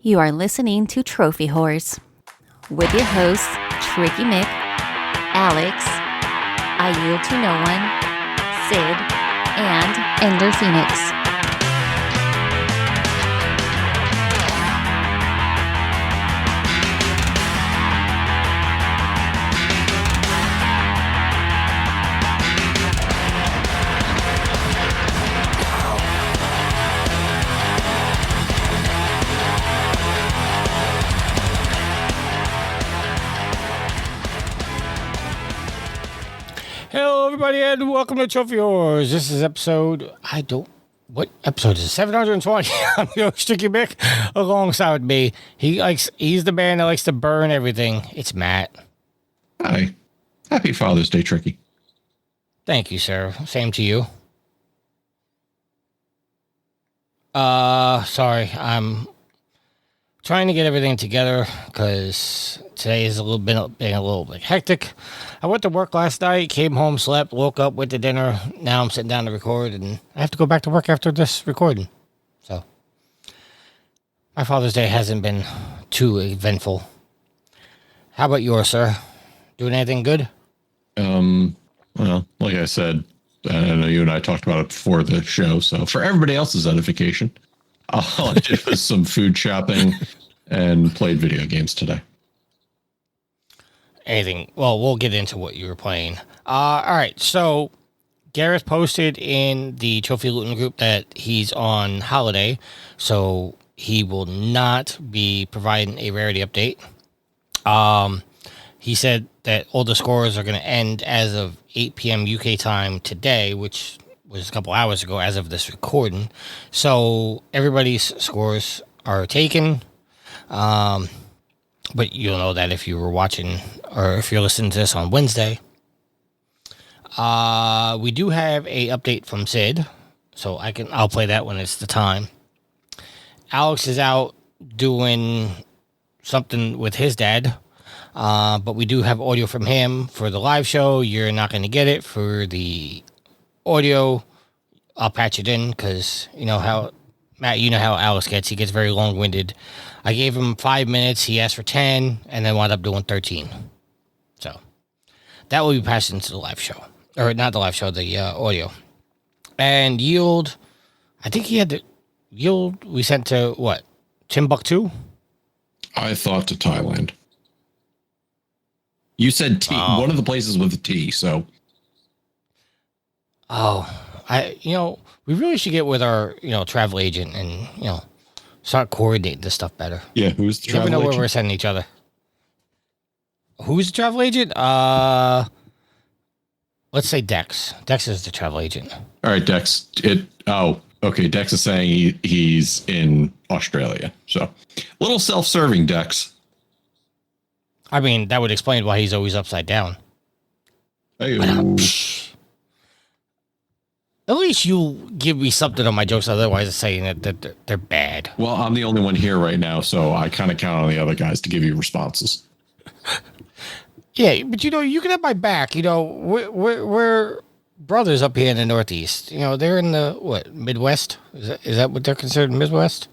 You are listening to Trophy Horse with your hosts, Tricky Mick, Alex, I Yield to No One, Sid, and Ender Phoenix. Hello, everybody, and welcome to Trophy Horse. This is what episode is it? 720. I'm your Tricky Mick. Alongside me, he's the man that likes to burn everything. It's Matt. Hi. Happy Father's Day, Tricky. Thank you, sir. Same to you. Sorry, I'm trying to get everything together because today is being a little bit hectic. I went to work last night, came home, slept, woke up, went to dinner. Now I'm sitting down to record, and I have to go back to work after this recording. So, my Father's Day hasn't been too eventful. How about yours, sir? Doing anything good? Well, like I said, I know you and I talked about it before the show, so for everybody else's edification, all I did was some food shopping and played video games today. Well, we'll get into what you were playing. All right, so Gareth posted in the Trophy Looting group that he's on holiday, so he will not be providing a rarity update. He said that all the scores are going to end as of 8 p.m. UK time today, which was a couple hours ago as of this recording. So everybody's scores are taken. But you'll know that if you were watching or if you're listening to this on Wednesday. We do have a update from Sid, so I'll play that when it's the time. Alex is out doing something with his dad, but we do have audio from him for the live show. You're not going to get it for the audio. I'll patch it in because you know how Matt, you know how Alex gets. He gets very long-winded. I gave him 5 minutes. He asked for 10 and then wound up doing 13. So that will be passed into the live show. Or not the live show, the audio. And Yield, I think he had the Yield we sent to what? Timbuktu? I thought to Thailand. You said T, one of the places with a T, so. We really should get with our, travel agent and, start coordinating this stuff better. Yeah, who's the travel agent? Never know where we're sending each other. Who's the travel agent? Let's say Dex. Dex is the travel agent. All right, Dex. Okay. Dex is saying he's in Australia. So, little self-serving, Dex. I mean, that would explain why he's always upside down. Hey, at least you give me something on my jokes, otherwise it's saying that they're bad. Well, I'm the only one here right now, so I kind of count on the other guys to give you responses. Yeah, but you can have my back. We're brothers up here in the Northeast. They're in the Midwest? Is that what they're considered, Midwest?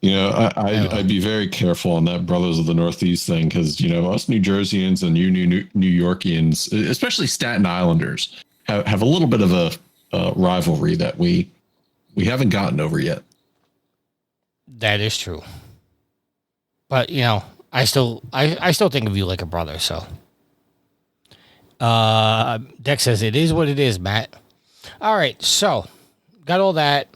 I'd be very careful on that brothers of the Northeast thing because us New Jerseyans and you New Yorkians, especially Staten Islanders, have a little bit of a rivalry that we haven't gotten over yet. That is true. But I still think of you like a brother. So, Dex says it is what it is, Matt. All right, so got all that.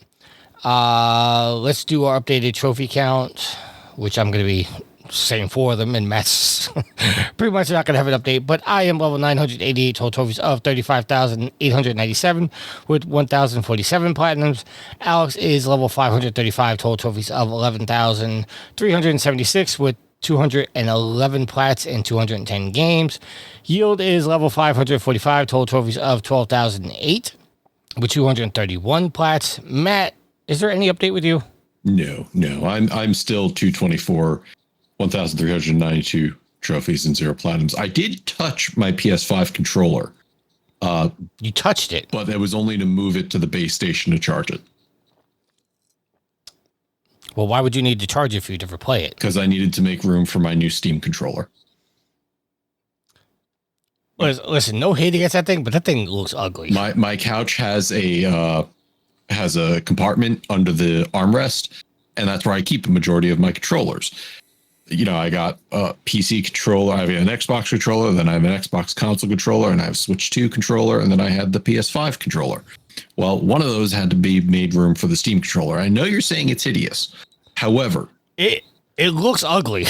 Let's do our updated trophy count, which I'm going to be saying 4 of them, and Matt's pretty much not going to have an update, but I am level 988 total trophies of 35,897 with 1,047 platinums. Alex is level 535 total trophies of 11,376 with 211 plats and 210 games. Yield is level 545 total trophies of 12,008 with 231 plats. Matt, is there any update with you? No. I'm still 224, 1,392 trophies and 0 platinums. I did touch my PS5 controller. You touched it, but it was only to move it to the base station to charge it. Well, why would you need to charge it for you to replay it? Because I needed to make room for my new Steam controller. Listen, no hate against that thing, but that thing looks ugly. My couch has a compartment under the armrest, and that's where I keep a majority of my controllers. You know, I got a PC controller, I have an Xbox controller, then I have an Xbox console controller, and I have a Switch 2 controller, and then I had the PS5 controller. Well, one of those had to be made room for the Steam controller. I know you're saying it's hideous. However, it looks ugly.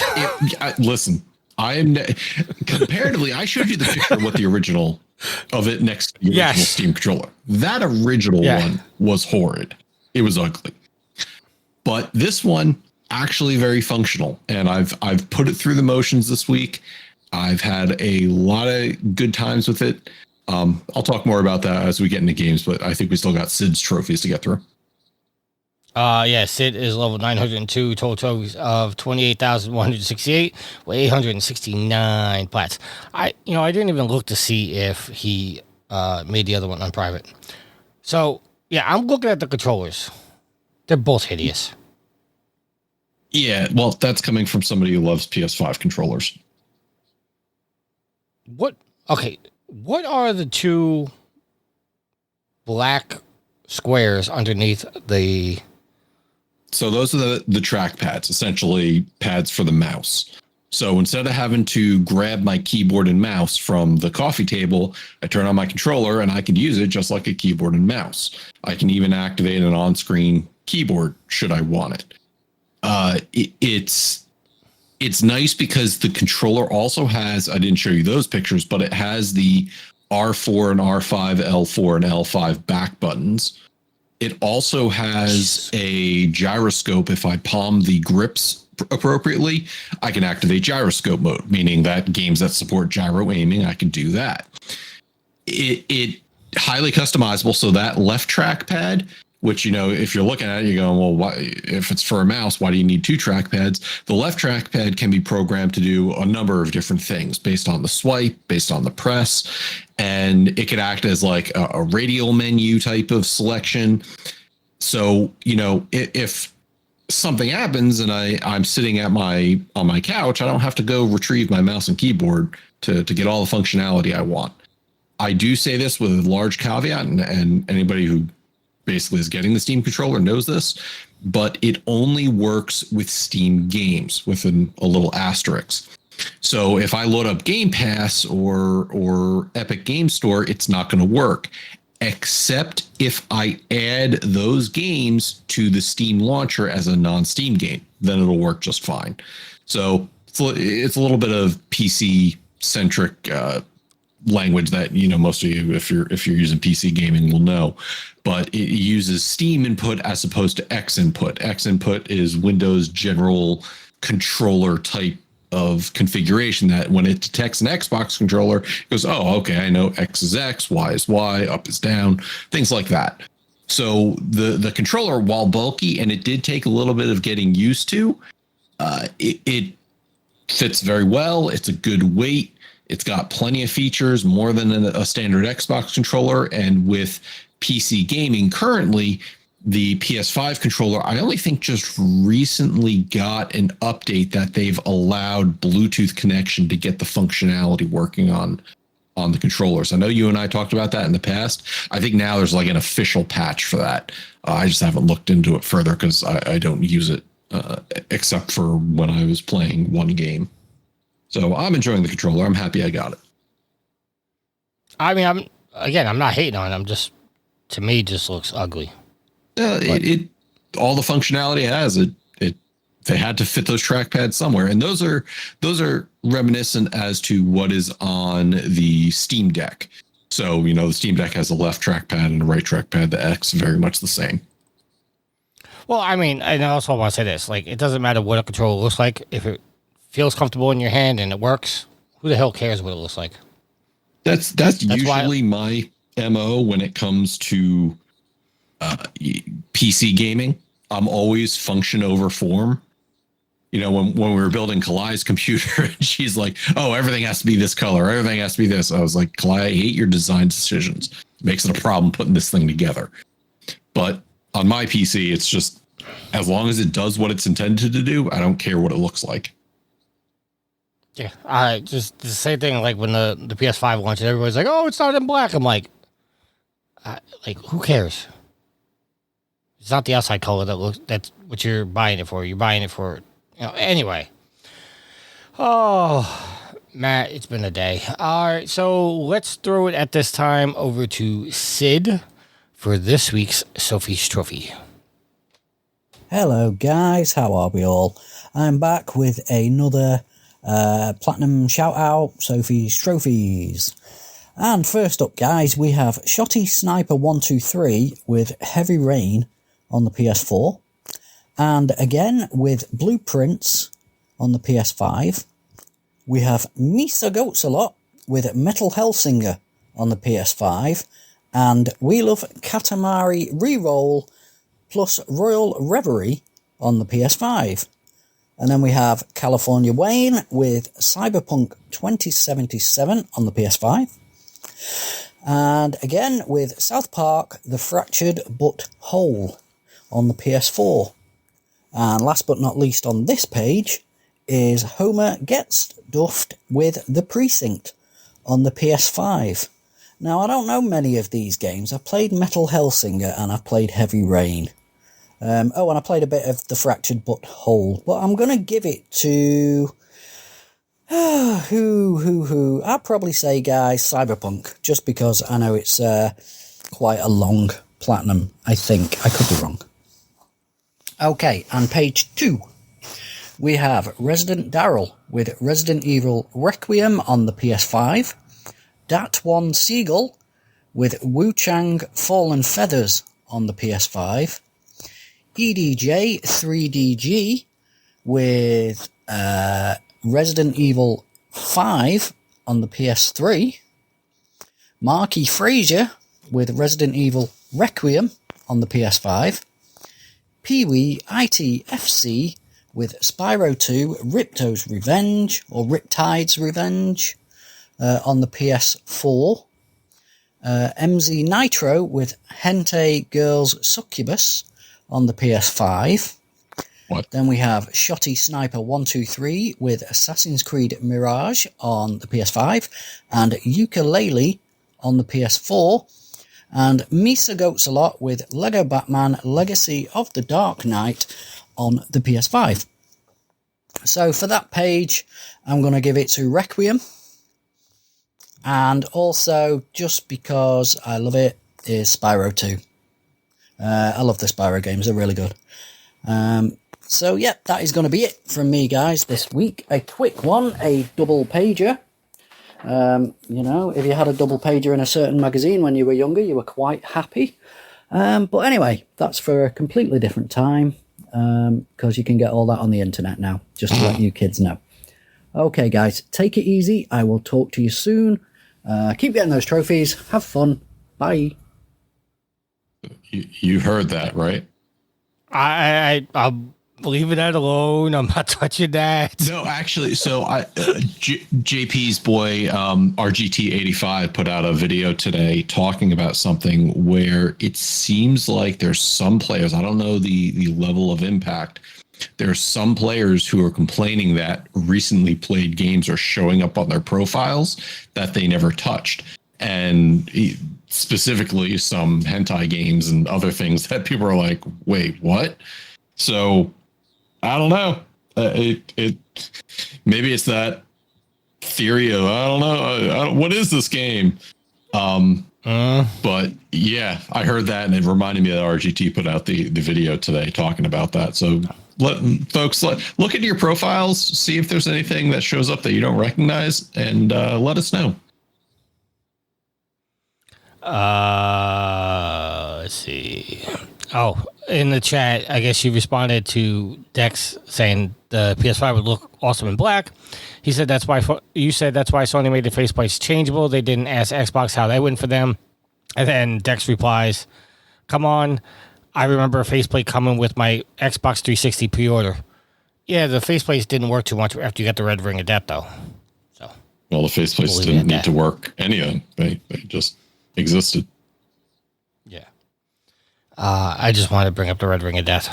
Listen, I am comparatively. I showed you the picture of what the original of it next to the original Steam controller. That original one was horrid. It was ugly. But this one actually very functional, and I've put it through the motions this week. I've had a lot of good times with it. I'll talk more about that as we get into games, but I think we still got Sid's trophies to get through. Sid is level 902, total trophies of 28,168 with 869 plats. I didn't even look to see if he made the other one on private. So, yeah, I'm looking at the controllers. They're both hideous. Yeah, well, that's coming from somebody who loves PS5 controllers. What are the two black squares underneath the... So those are the track pads, essentially pads for the mouse. So instead of having to grab my keyboard and mouse from the coffee table, I turn on my controller and I can use it just like a keyboard and mouse. I can even activate an on-screen keyboard should I want it. It's nice because the controller also has, I didn't show you those pictures, but it has the R4 and R5, L4 and L5 back buttons. It also has a gyroscope. If I palm the grips appropriately, I can activate gyroscope mode, meaning that games that support gyro aiming, I can do that. It highly customizable. So that left trackpad, which, if you're looking at it, you're going, well, why, if it's for a mouse, why do you need two trackpads? The left trackpad can be programmed to do a number of different things based on the swipe, based on the press, and it could act as like a radial menu type of selection. So, if something happens and I'm sitting on my couch, I don't have to go retrieve my mouse and keyboard to get all the functionality I want. I do say this with a large caveat, and anybody who basically is getting the Steam controller knows this, but it only works with Steam games with a little asterisk. So if I load up Game Pass or Epic Game Store, it's not going to work, except if I add those games to the Steam launcher as a non-Steam game, then it'll work just fine. So it's a little bit of PC centric language that most of you, if you're using PC gaming, will know. But it uses Steam input as opposed to X input. X input is Windows general controller type of configuration that when it detects an Xbox controller, it goes, oh, okay, I know X is X, Y is Y, up is down, things like that. So the controller, while bulky, and it did take a little bit of getting used to, it fits very well. It's a good weight. It's got plenty of features, more than a standard Xbox controller. And with PC gaming currently, the PS5 controller, I only think just recently got an update that they've allowed Bluetooth connection to get the functionality working on the controllers. I know you and I talked about that in the past. I think now there's like an official patch for that. I just haven't looked into it further because I don't use it except for when I was playing one game. So I'm enjoying the controller. I'm happy I got it. I mean, I'm not hating on it. To me, it just looks ugly. It all the functionality it has, they had to fit those trackpads somewhere, and those are reminiscent as to what is on the Steam Deck. So the Steam Deck has a left trackpad and a right trackpad. The X very much the same. Well, I mean, and I also want to say this: like, it doesn't matter what a controller looks like if it feels comfortable in your hand and it works. Who the hell cares what it looks like? That's usually my MO when it comes to PC gaming. I'm always function over form. When we were building Kalai's computer, she's like, oh, everything has to be this color. Everything has to be this. I was like, Kalai, I hate your design decisions. It makes it a problem putting this thing together. But on my PC, it's just as long as it does what it's intended to do, I don't care what it looks like. Yeah, I just the same thing. Like when the PS5 launched, everybody's like, "Oh, it's not in black." I'm like, who cares? It's not the outside color that looks. That's what you're buying it for. You're buying it for, Anyway. Oh, Matt, it's been a day. All right, so let's throw it at this time over to Sid for this week's Sophie's Trophy. Hello, guys. How are we all? I'm back with another platinum shout out, Sophie's Trophies. And first up, guys, we have Shotty Sniper 123 with Heavy Rain on the PS4, and again with Blueprints on the PS5. We have Misa Goatsalot with Metal Hellsinger on the PS5, and We Love Katamari Reroll plus Royal Reverie on the PS5. And then we have California Wayne with Cyberpunk 2077 on the PS5. And again with South Park, The Fractured But Whole on the PS4. And last but not least on this page is Homer Gets Duffed with The Precinct on the PS5. Now, I don't know many of these games. I've played Metal Hellsinger and I've played Heavy Rain. And I played a bit of The Fractured But Whole. But I'm going to give it to... I'd probably say, guys, Cyberpunk. Just because I know it's quite a long platinum, I think. I could be wrong. Okay, and page 2. We have Resident Daryl with Resident Evil Requiem on the PS5. Dat1 Seagull with Wu Chang Fallen Feathers on the PS5. EDJ 3DG with Resident Evil 5 on the PS3. Marky Frazier with Resident Evil Requiem on the PS5. Pee-wee ITFC with Spyro 2 Ripto's Revenge, or Riptide's Revenge, on the PS4. MZ Nitro with Hentai Girls Succubus on the PS5. What? Then we have Shotty Sniper 123 with Assassin's Creed Mirage on the PS5, and Ukulele on the PS4. And Misa Goatsalot with Lego Batman Legacy of the Dark Knight on the PS5. So for that page, I'm going to give it to Requiem. And also, just because I love it, is Spyro 2. I love the Spyro games, they're really good. So yeah, that is going to be it from me, guys, this week. A quick one, a double pager. If you had a double pager in a certain magazine when you were younger, you were quite happy. But anyway, that's for a completely different time, because you can get all that on the internet now, just to let you kids know. Okay, guys, take it easy. I will talk to you soon. Keep getting those trophies. Have fun. Bye. You heard that, right? I'll leave it alone. I'm not touching that. No, actually, so JP's boy, RGT85, put out a video today talking about something where it seems like there's some players, I don't know the level of impact, there's some players who are complaining that recently played games are showing up on their profiles that they never touched. And specifically some hentai games and other things that people are like, wait, what? So I don't know. It maybe it's that theory of I don't know what is this game. But yeah, I heard that and it reminded me that RGT put out the video today talking about that. So let folks look into your profiles, see if there's anything that shows up that you don't recognize, and let us know. Let's see. Oh, in the chat, I guess you responded to Dex saying the PS5 would look awesome in black. He said that's why Sony made the faceplates changeable. They didn't ask Xbox how that went for them. And then Dex replies, "Come on, I remember a faceplate coming with my Xbox 360 pre-order." Yeah, the faceplates didn't work too much after you got the red ring of death, though. So, well, the faceplates didn't need to work anyhow. They just existed. Yeah. I just wanted to bring up the red ring of death.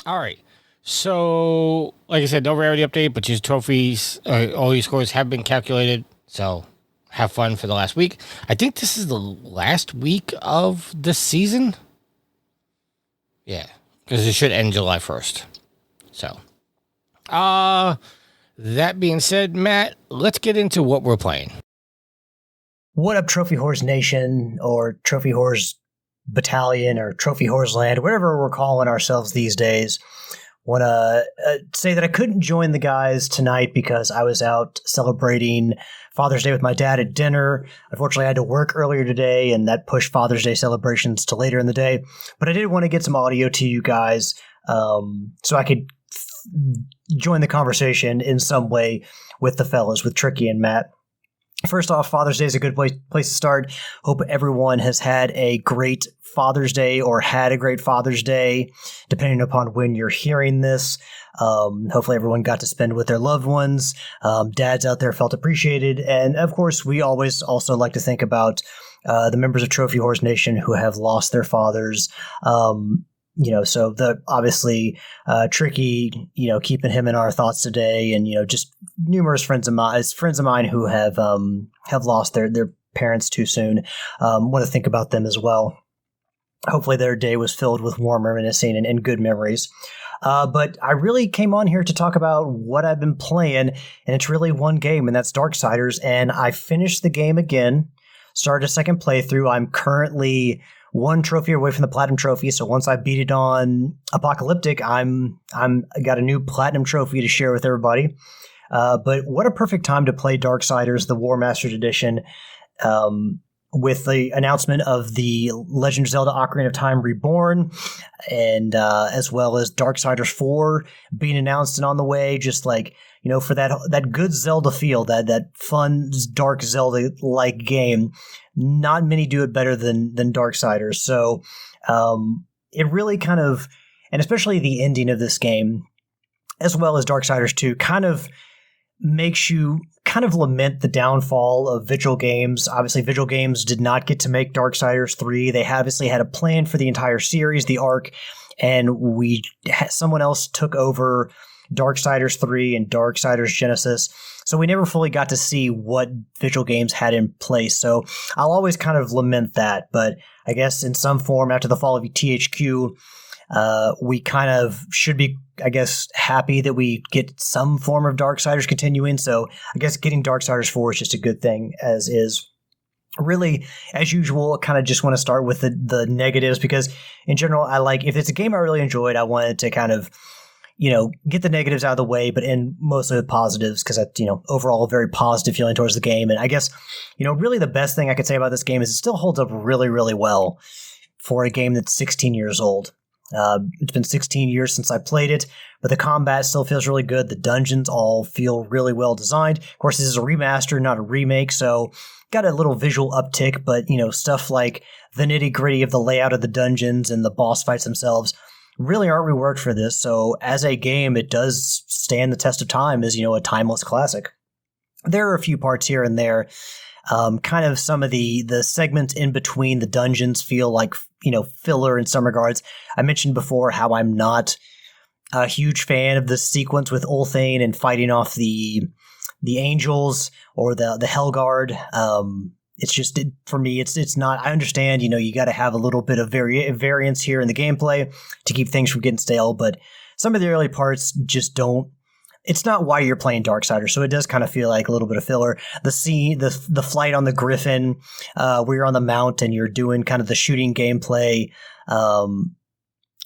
All right. So, like I said, no rarity update, but your trophies, all your scores have been calculated. So, have fun for the last week. I think this is the last week of the season. Yeah, because it should end July 1st. So, that being said, Matt, let's get into what we're playing. What up, Trophy Whores Nation, or Trophy Whores Battalion, or Trophy Whores Land, whatever we're calling ourselves these days. Want to say that I couldn't join the guys tonight because I was out celebrating Father's Day with my dad at dinner. Unfortunately, I had to work earlier today, and that pushed Father's Day celebrations to later in the day. But I did want to get some audio to you guys so I could join the conversation in some way with the fellas, with Tricky and Matt. First off, Father's Day is a good place to start. Hope everyone has had a great Father's Day or had a great Father's Day, depending upon when you're hearing this. Hopefully everyone got to spend with their loved ones. Dads out there felt appreciated. And of course, we always also like to think about the members of Trophy Whores Nation who have lost their fathers. So obviously Tricky, keeping him in our thoughts today, and just numerous friends of mine who have lost their parents too soon. Want to think about them as well. Hopefully their day was filled with warm reminiscing and good memories. But I really came on here to talk about what I've been playing, and it's really one game, and that's Darksiders. And I finished the game again, started a second playthrough. I'm currently one trophy away from the platinum trophy. So once I beat it on Apocalyptic, I got a new platinum trophy to share with everybody. But what a perfect time to play Darksiders, the Warmastered Edition, with the announcement of the Legend of Zelda Ocarina of Time Reborn, and as well as Darksiders 4 being announced and on the way. Just like, for that good Zelda feel, that fun, dark Zelda-like game. Not many do it better than Darksiders. So it really kind of, and especially the ending of this game, as well as Darksiders 2, kind of makes you kind of lament the downfall of Vigil Games. Obviously, Vigil Games did not get to make Darksiders 3. They obviously had a plan for the entire series, the arc, and someone else took over Darksiders 3 and Darksiders Genesis. So we never fully got to see what Vigil Games had in place. So I'll always kind of lament that. But I guess in some form, after the fall of THQ, we kind of should be, I guess, happy that we get some form of Darksiders continuing. So I guess getting Darksiders 4 is just a good thing, as is. Really, as usual, kind of just want to start with the negatives, because in general, if it's a game I really enjoyed, I wanted to kind of get the negatives out of the way, but in mostly the positives, because that's, overall a very positive feeling towards the game. And I guess, really the best thing I could say about this game is it still holds up really, really well for a game that's 16 years old. It's been 16 years since I played it, but the combat still feels really good. The dungeons all feel really well designed. Of course, this is a remaster, not a remake, so got a little visual uptick, but, stuff like the nitty-gritty of the layout of the dungeons and the boss fights themselves really aren't reworked for this. So as a game, it does stand the test of time as, a timeless classic. There are a few parts here and there. Kind of some of the segments in between the dungeons feel like, filler in some regards. I mentioned before how I'm not a huge fan of the sequence with Ulthane and fighting off the angels or the Hellguard. It's just, for me, it's not, I understand, you got to have a little bit of variance here in the gameplay to keep things from getting stale, but some of the early parts just don't, it's not why you're playing Darksiders, so it does kind of feel like a little bit of filler. The flight on the Griffin, where you're on the mount and you're doing kind of the shooting gameplay,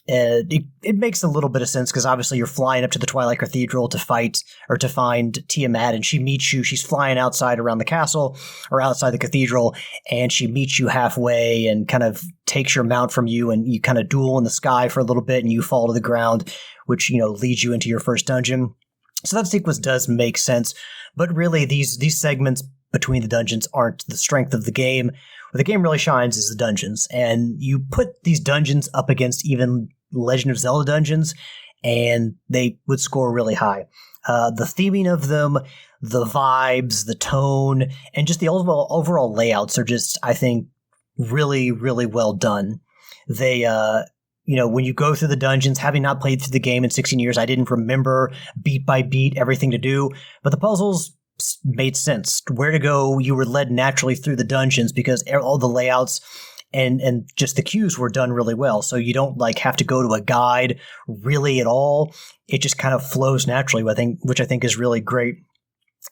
it makes a little bit of sense, because obviously you're flying up to the Twilight Cathedral to fight or to find Tiamat, and she meets you. She's flying outside around the castle or outside the cathedral, and she meets you halfway and kind of takes your mount from you, and you kind of duel in the sky for a little bit, and you fall to the ground, which leads you into your first dungeon. So that sequence does make sense, but really these segments between the dungeons aren't the strength of the game. Where the game really shines is the dungeons, and you put these dungeons up against even Legend of Zelda dungeons, and they would score really high. The theming of them, the vibes, the tone, and just the overall layouts are just, I think, really, really well done. They, when you go through the dungeons, having not played through the game in 16 years, I didn't remember beat by beat everything to do, but the puzzles made sense. Where to go, you were led naturally through the dungeons because all the layouts and just the cues were done really well. So you don't like have to go to a guide really at all. It just kind of flows naturally, which I think is really great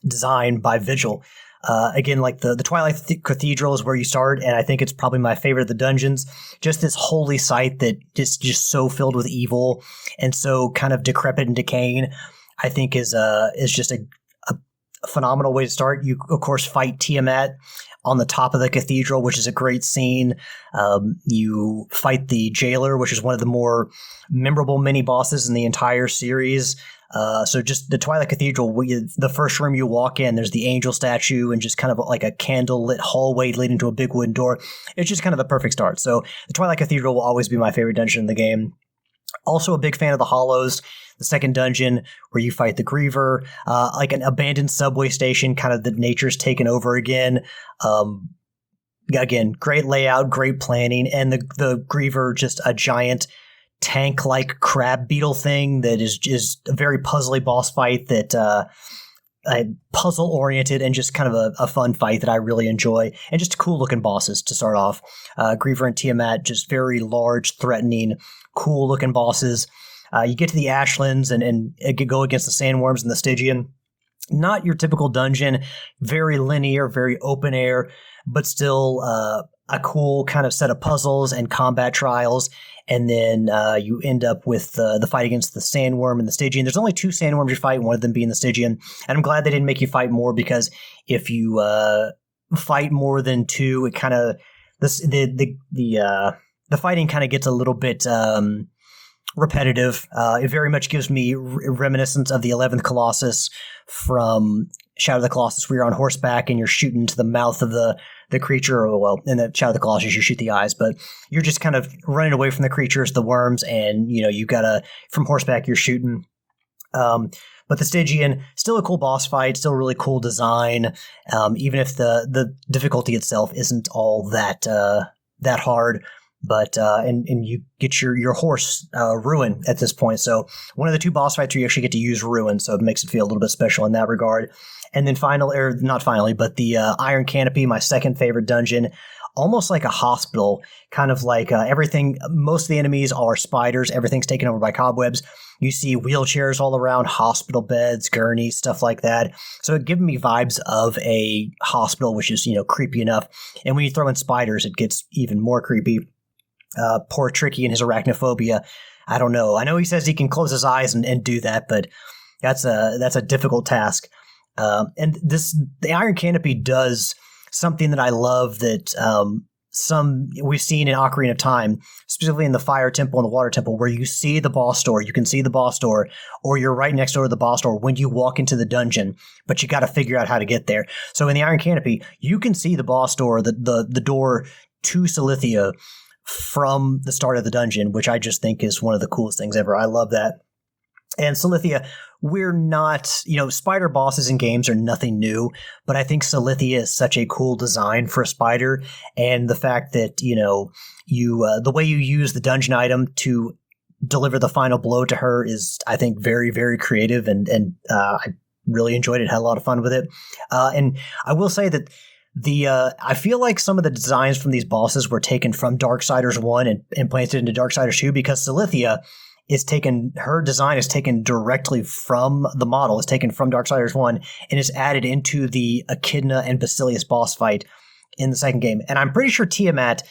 design by Vigil. Again, like the Twilight Cathedral is where you start, and I think it's probably my favorite of the dungeons. Just this holy site that is just so filled with evil and so kind of decrepit and decaying, I think is just a phenomenal way to start. You, of course, fight Tiamat on the top of the cathedral, which is a great scene. You fight the jailer, which is one of the more memorable mini bosses in the entire series. So just the Twilight Cathedral, the first room you walk in, there's the angel statue and just kind of like a candle-lit hallway leading to a big wooden door. It's just kind of the perfect start. So the Twilight Cathedral will always be my favorite dungeon in the game. Also a big fan of the Hollows, the second dungeon where you fight the Griever, like an abandoned subway station, kind of the nature's taken over again. Again, great layout, great planning, and the Griever, just a giant tank-like crab beetle thing that is just a very puzzly boss fight that puzzle-oriented and just kind of a fun fight that I really enjoy, and just cool-looking bosses to start off. Griever and Tiamat, just very large, threatening, cool-looking bosses. You get to the Ashlands and go against the Sandworms and the Stygian. Not your typical dungeon, very linear, very open air, but still a cool kind of set of puzzles and combat trials. And then you end up with the fight against the Sandworm and the Stygian. There's only 2 Sandworms you fight, one of them being the Stygian. And I'm glad they didn't make you fight more, because if you fight more than 2, it kind of the fighting kind of gets a little bit repetitive. It very much gives me reminiscence of the 11th Colossus from Shadow of the Colossus, where you're on horseback and you're shooting to the mouth of the creature. Or, well, in the Shadow of the Colossus, you shoot the eyes, but you're just kind of running away from the creatures, the worms, and you gotta, from horseback, you're shooting. But the Stygian, still a cool boss fight, still really cool design, even if the difficulty itself isn't all that hard. But and you get your horse Ruin at this point. So one of the 2 boss fights where you actually get to use Ruin, so it makes it feel a little bit special in that regard. And then not finally, but the Iron Canopy, my second favorite dungeon, almost like a hospital, kind of like everything. Most of the enemies are spiders. Everything's taken over by cobwebs. You see wheelchairs all around, hospital beds, gurneys, stuff like that. So it gives me vibes of a hospital, which is creepy enough. And when you throw in spiders, it gets even more creepy. Poor Tricky and his arachnophobia. I don't know. I know he says he can close his eyes and do that, but that's a difficult task. And the Iron Canopy does something that I love that we've seen in Ocarina of Time, specifically in the Fire Temple and the Water Temple, where you see the boss door. You can see the boss door, or you're right next door to the boss door when you walk into the dungeon, but you got to figure out how to get there. So in the Iron Canopy, you can see the boss door, the door to Silithia, from the start of the dungeon, which I just think is one of the coolest things ever. I love that. And Silithia, we're not, spider bosses in games are nothing new, but I think Silithia is such a cool design for a spider, and the fact that, the way you use the dungeon item to deliver the final blow to her is, I think, very, very creative, and I really enjoyed it, had a lot of fun with it. And I will say that I feel like some of the designs from these bosses were taken from Darksiders 1 and implanted into Darksiders 2, because Silithia her design is taken directly from the model, is taken from Darksiders 1 and is added into the Echidna and Basilius boss fight in the second game. And I'm pretty sure Tiamat,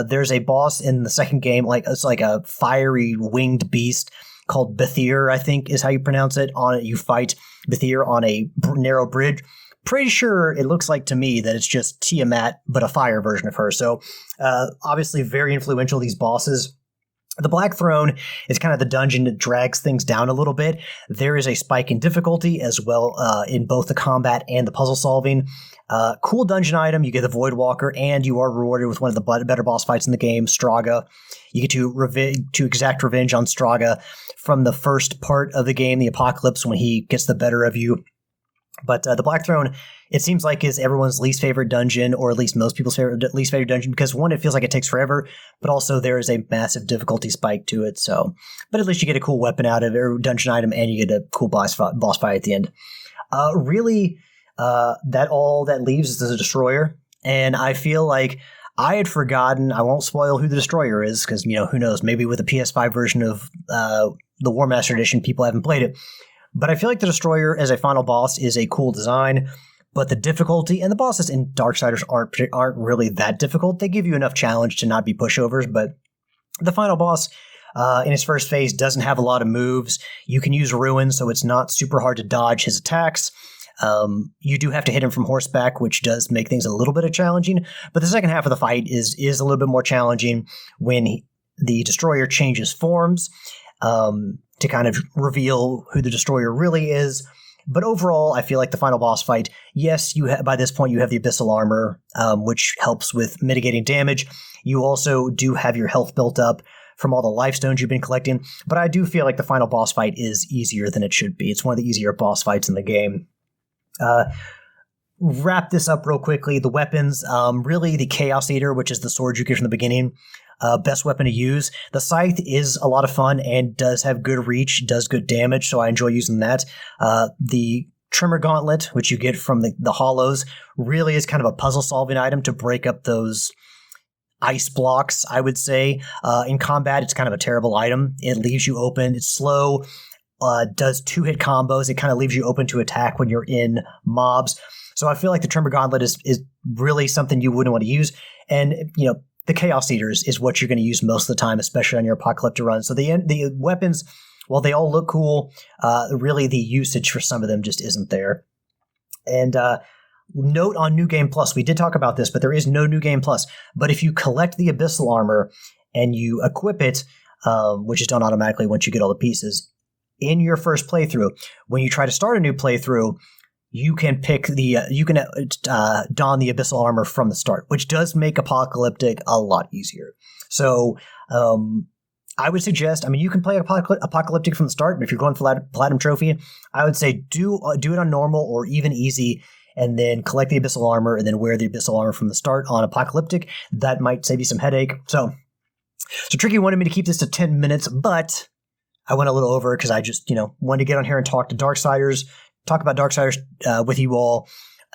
there's a boss in the second game, it's like a fiery winged beast called Bethir, I think is how you pronounce it. You fight Bethir on a narrow bridge. Pretty sure it looks like to me that it's just Tiamat, but a fire version of her. So obviously very influential, these bosses. The Black Throne is kind of the dungeon that drags things down a little bit. There is a spike in difficulty as well in both the combat and the puzzle solving. Cool dungeon item, you get the Void Walker, and you are rewarded with one of the better boss fights in the game, Straga. You get to exact revenge on Straga from the first part of the game, the Apocalypse, when he gets the better of you. But the Black Throne, it seems like, is everyone's least favorite dungeon, or at least most people's least favorite dungeon, because one, it feels like it takes forever, but also there is a massive difficulty spike to it. So, but at least you get a cool weapon out of every dungeon item, and you get a cool boss fight at the end. That all that leaves is the Destroyer, and I feel like I had forgotten. I won't spoil who the Destroyer is, because who knows? Maybe with the PS5 version of the Warmastered Edition, people haven't played it. But I feel like the Destroyer as a final boss is a cool design, but the difficulty and the bosses in Darksiders aren't really that difficult. They give you enough challenge to not be pushovers, but the final boss in his first phase doesn't have a lot of moves. You can use Ruin, so it's not super hard to dodge his attacks. You do have to hit him from horseback, which does make things a little bit challenging, but the second half of the fight is a little bit more challenging when the Destroyer changes forms. To kind of reveal who the Destroyer really is. But overall, I feel like the final boss fight, yes, by this point you have the Abyssal Armor, which helps with mitigating damage. You also do have your health built up from all the life stones you've been collecting, but I do feel like the final boss fight is easier than it should be. It's one of the easier boss fights in the game. Wrap this up real quickly. The weapons, really the Chaos Eater, which is the sword you get from the beginning, best weapon to use. The Scythe is a lot of fun and does have good reach, does good damage, so I enjoy using that. The Tremor Gauntlet, which you get from the hollows, really is kind of a puzzle-solving item to break up those ice blocks, I would say. In combat, it's kind of a terrible item. It leaves you open. It's slow, does 2-hit combos. It kind of leaves you open to attack when you're in mobs. So I feel like the Tremor Gauntlet is really something you wouldn't want to use. And, the Chaos Eaters is what you're going to use most of the time, especially on your Apocalyptic run. So the weapons, while they all look cool, really the usage for some of them just isn't there. And note on New Game Plus, we did talk about this, but there is no New Game Plus. But if you collect the Abyssal Armor and you equip it, which is done automatically once you get all the pieces, in your first playthrough, when you try to start a new playthrough, you can pick don the Abyssal Armor from the start, which does make Apocalyptic a lot easier. So I would suggest, you can play Apocalyptic from the start, but if you're going for Platinum Trophy, I would say do it on normal or even easy, and then collect the Abyssal Armor and then wear the Abyssal Armor from the start on Apocalyptic. That might save you some headache. So Tricky wanted me to keep this to 10 minutes, but I went a little over because I just, wanted to get on here and talk about Darksiders with you all.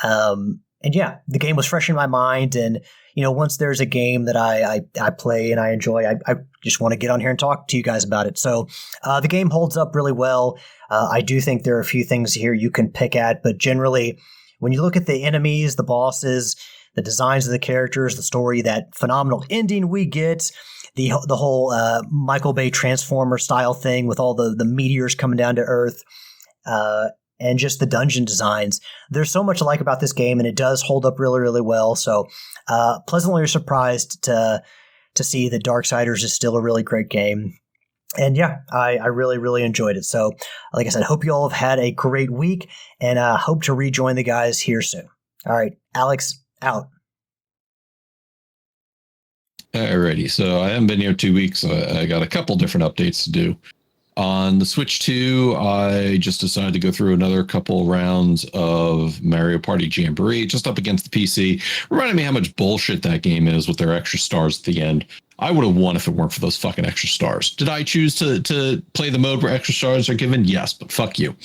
And yeah, the game was fresh in my mind. And, once there's a game that I play and I enjoy, I just want to get on here and talk to you guys about it. So the game holds up really well. I do think there are a few things here you can pick at, but generally, when you look at the enemies, the bosses, the designs of the characters, the story, that phenomenal ending we get, the whole Michael Bay Transformer style thing with all the meteors coming down to Earth, and just the dungeon designs. There's so much I like about this game, and it does hold up really, really well. So pleasantly surprised to see that Darksiders is still a really great game. And yeah, I really, really enjoyed it. So like I said, hope you all have had a great week, and hope to rejoin the guys here soon. All right, Alex, out. Alrighty, so I haven't been here 2 weeks. So I got a couple different updates to do. On the Switch 2, I just decided to go through another couple rounds of Mario Party Jamboree, just up against the PC. Reminding me how much bullshit that game is with their extra stars at the end. I would have won if it weren't for those fucking extra stars. Did I choose to play the mode where extra stars are given? Yes, but fuck you.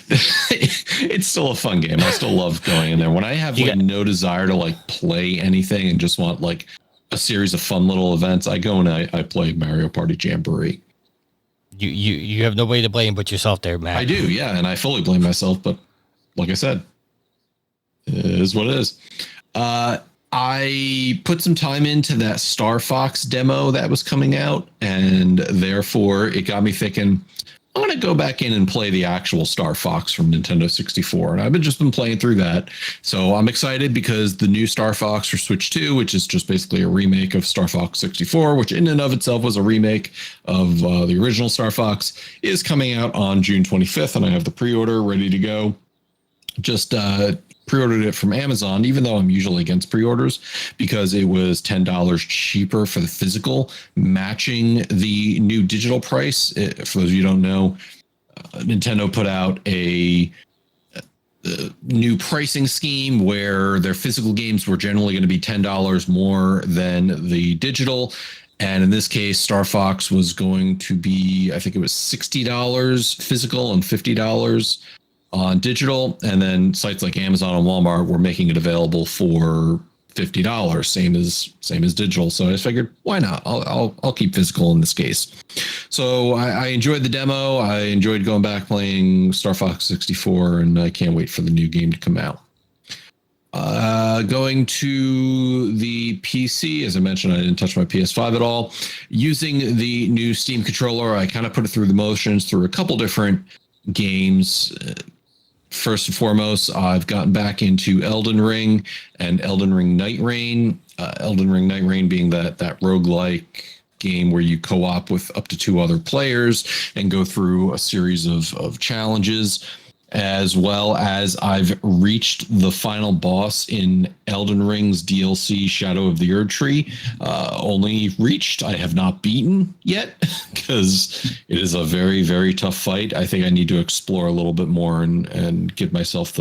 It's still a fun game. I still love going in there. When I have no desire to play anything and just want a series of fun little events, I go and I play Mario Party Jamboree. You have nobody to blame but yourself there, Matt. I do, yeah, and I fully blame myself, but like I said, it is what it is. I put some time into that Star Fox demo that was coming out, and therefore it got me thinking, I'm going to go back in and play the actual Star Fox from Nintendo 64. And I've just been playing through that. So I'm excited because the new Star Fox for Switch 2, which is just basically a remake of Star Fox 64, which in and of itself was a remake of the original Star Fox, is coming out on June 25th. And I have the pre-order ready to go. Just pre-ordered it from Amazon, even though I'm usually against pre-orders, because it was $10 cheaper for the physical, matching the new digital price. For those of you who don't know, Nintendo put out a new pricing scheme where their physical games were generally going to be $10 more than the digital. And in this case, Star Fox was going to be, I think it was $60 physical and $50 on digital. And then sites like Amazon and Walmart were making it available for $50, same as digital. So I just figured, why not? I'll keep physical in this case. So I enjoyed the demo. I enjoyed going back playing Star Fox 64, and I can't wait for the new game to come out. Going to the PC, as I mentioned, I didn't touch my PS5 at all. Using the new Steam controller, I kind of put it through the motions through a couple different games. First and foremost, I've gotten back into Elden Ring and Elden Ring Night Rain. Elden Ring Night Rain being that roguelike game where you co-op with up to 2 other players and go through a series of challenges, as well as I've reached the final boss in Elden Ring's DLC Shadow of the Erd Tree. Only reached, I have not beaten yet, because it is a very, very tough fight. I think I need to explore a little bit more and give myself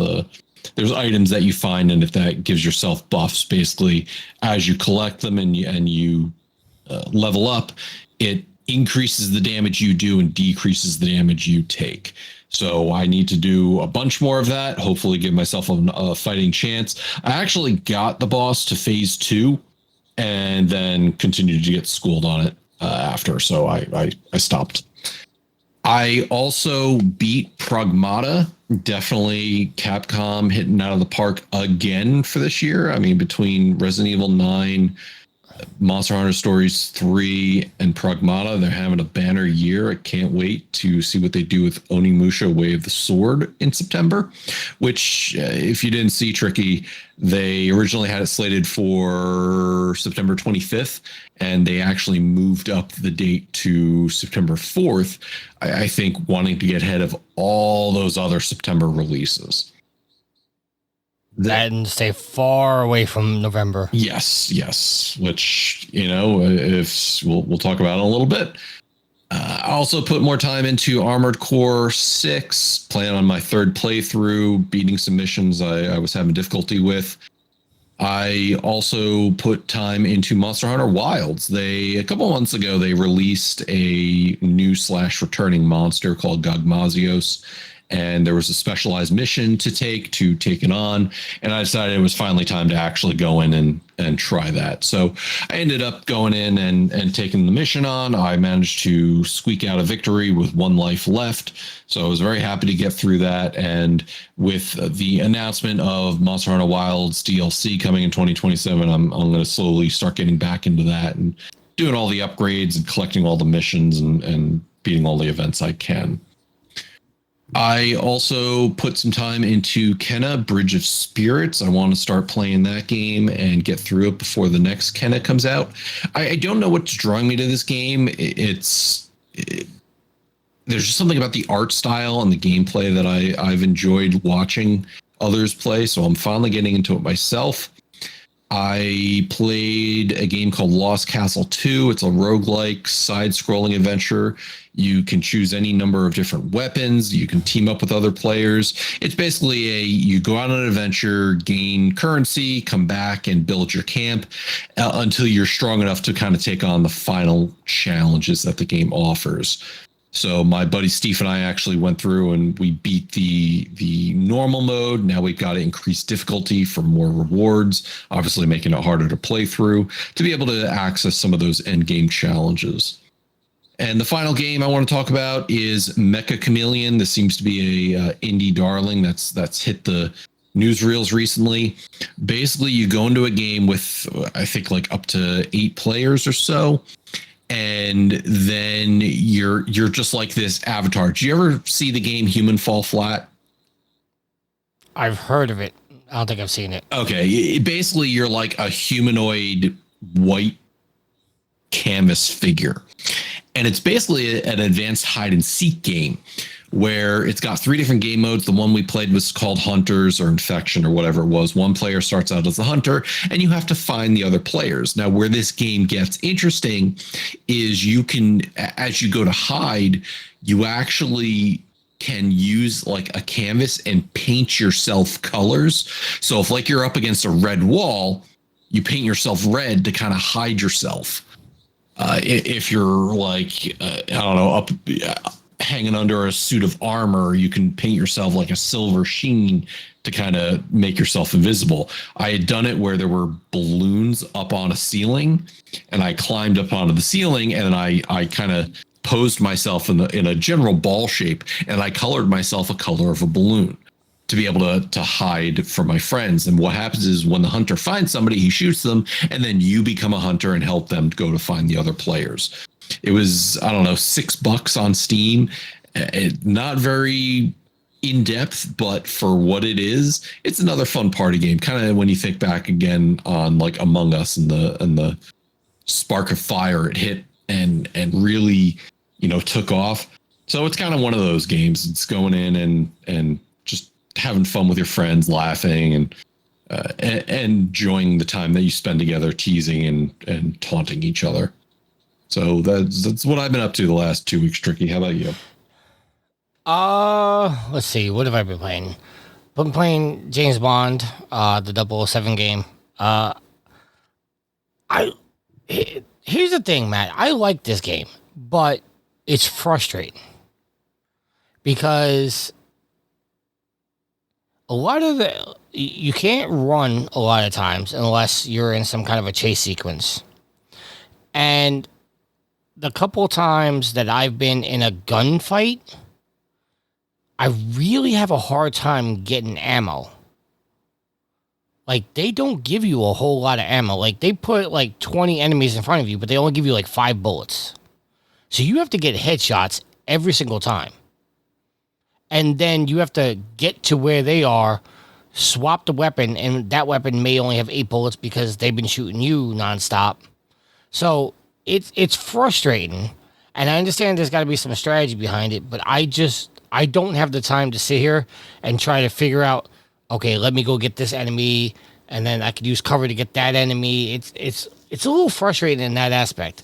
there's items that you find, and if that gives yourself buffs, basically, as you collect them and you level up, it increases the damage you do and decreases the damage you take. So I need to do a bunch more of that, hopefully give myself a fighting chance. I actually got the boss to phase 2 and then continued to get schooled on it after. So I stopped. I also beat Pragmata. Definitely Capcom hitting out of the park again for this year. I mean, between Resident Evil 9, Monster Hunter Stories 3, and Pragmata, they're having a banner year. I can't wait to see what they do with Onimusha Way of the Sword in September, which, if you didn't see, Tricky, they originally had it slated for September 25th, and they actually moved up the date to September 4th, I think wanting to get ahead of all those other September releases. And stay far away from November. Yes. Which, if we'll talk about it in a little bit. I also put more time into Armored Core 6, playing on my 3rd playthrough, beating some missions I was having difficulty with. I also put time into Monster Hunter Wilds. A couple months ago, they released a new / returning monster called Gogmazios. And there was a specialized mission to take it on. And I decided it was finally time to actually go in and try that. So I ended up going in and taking the mission on. I managed to squeak out a victory with 1 life left. So I was very happy to get through that. And with the announcement of Monster Hunter Wilds DLC coming in 2027, I'm going to slowly start getting back into that and doing all the upgrades and collecting all the missions and beating all the events I can. I also put some time into Kenna Bridge of Spirits. I want to start playing that game and get through it before the next Kenna comes out. I don't know what's drawing me to this game. There's just something about the art style and the gameplay that I've enjoyed watching others play. So I'm finally getting into it myself. I played a game called Lost Castle 2. It's a roguelike side-scrolling adventure. You can choose any number of different weapons. You can team up with other players. It's basically you go on an adventure, gain currency, come back and build your camp until you're strong enough to kind of take on the final challenges that the game offers. So my buddy Steve and I actually went through and we beat the normal mode. Now we've got to increase difficulty for more rewards, obviously making it harder to play through to be able to access some of those end game challenges. And the final game I want to talk about is Mecha Chameleon. This seems to be a indie darling that's hit the newsreels recently. Basically, you go into a game with, I think, like up to 8 players or so. And then you're just like this avatar. Did you ever see the game Human Fall Flat? I've heard of it. I don't think I've seen it. Okay. Basically, you're like a humanoid white canvas figure. And it's basically an advanced hide and seek game where it's got 3 different game modes. The one we played was called Hunters or Infection or whatever it was. One player starts out as the hunter and you have to find the other players. Now, where this game gets interesting is you can, as you go to hide, you actually can use like a canvas and paint yourself colors. So if like you're up against a red wall, you paint yourself red to kind of hide yourself. If you're like, I don't know, up hanging under a suit of armor, you can paint yourself like a silver sheen to kind of make yourself invisible. I had done it where there were balloons up on a ceiling, and I climbed up onto the ceiling, and I kind of posed myself in a general ball shape, and I colored myself a color of a balloon to be able to hide from my friends. And what happens is when the hunter finds somebody, he shoots them, and then you become a hunter and help them go to find the other players. It was, I don't know, $6 on Steam. Not very in depth, but for what it is, it's another fun party game. Kind of when you think back again on like Among Us and the spark of fire it hit and really, took off. So it's kind of one of those games. It's going in and just having fun with your friends, laughing and enjoying the time that you spend together, teasing and taunting each other. So that's what I've been up to the last 2 weeks, Tricky. How about you? Let's see. What have I been playing? Been playing James Bond, the 007 game. Here's the thing, Matt. I like this game, but it's frustrating because a lot of you can't run a lot of times unless you're in some kind of a chase sequence. And the couple times that I've been in a gunfight, I really have a hard time getting ammo. Like, they don't give you a whole lot of ammo. Like, they put, 20 enemies in front of you, but they only give you, 5 bullets. So you have to get headshots every single time. And then you have to get to where they are, swap the weapon, and that weapon may only have 8 bullets because they've been shooting you nonstop. So it's frustrating. And I understand there's got to be some strategy behind it, but I don't have the time to sit here and try to figure out, okay, let me go get this enemy, and then I could use cover to get that enemy. It's a little frustrating in that aspect.